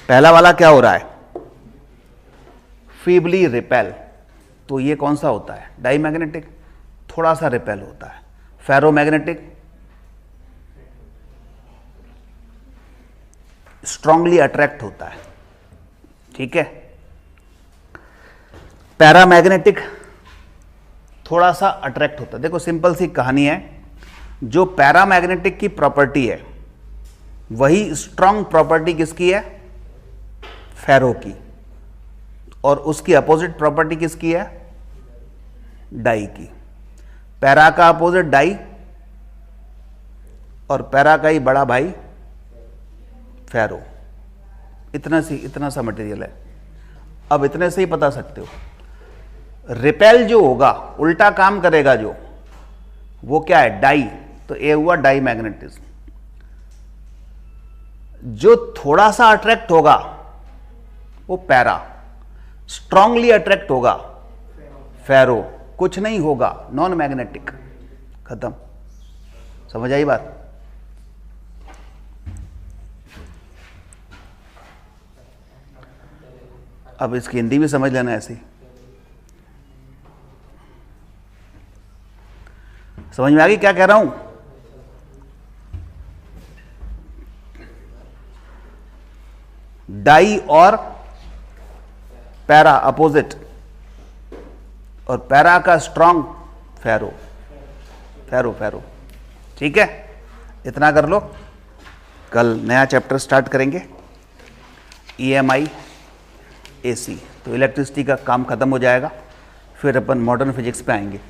पहला वाला क्या हो रहा है, फीबली रिपेल, तो ये कौन सा होता है, डाई मैग्नेटिक, थोड़ा सा रिपेल होता है। फेरोमैग्नेटिक स्ट्रांगली अट्रैक्ट होता है, ठीक है। पैरामैग्नेटिक थोड़ा सा अट्रैक्ट होता है। देखो सिंपल सी कहानी है, जो पैरामैग्नेटिक की प्रॉपर्टी है वही स्ट्रांग प्रॉपर्टी किसकी है, फेरो की, और उसकी अपोजिट प्रॉपर्टी किसकी है, डाई की। पैरा का अपोजिट डाई और पैरा का ही बड़ा भाई फेरो। इतना सा मटेरियल है। अब इतने से ही बता सकते हो रिपेल जो होगा, उल्टा काम करेगा जो, वो क्या है? डाई। तो ए हुआ डाई मैग्नेटिज्म। जो थोड़ा सा अट्रैक्ट होगा वो पैरा, स्ट्रांगली अट्रैक्ट होगा फेरो, कुछ नहीं होगा, नॉन मैग्नेटिक। खत्म। समझ आई बात? अब इसकी हिंदी भी समझ लेना ऐसी। समझ में आ गई क्या कह रहा हूं? डाई और पैरा अपोजिट, और पैरा का स्ट्रांग फेरो, फेरो फेरो। ठीक है, इतना कर लो। कल नया चैप्टर स्टार्ट करेंगे, EMI AC। तो इलेक्ट्रिसिटी का काम खत्म हो जाएगा, फिर अपन मॉडर्न फिजिक्स पे आएंगे।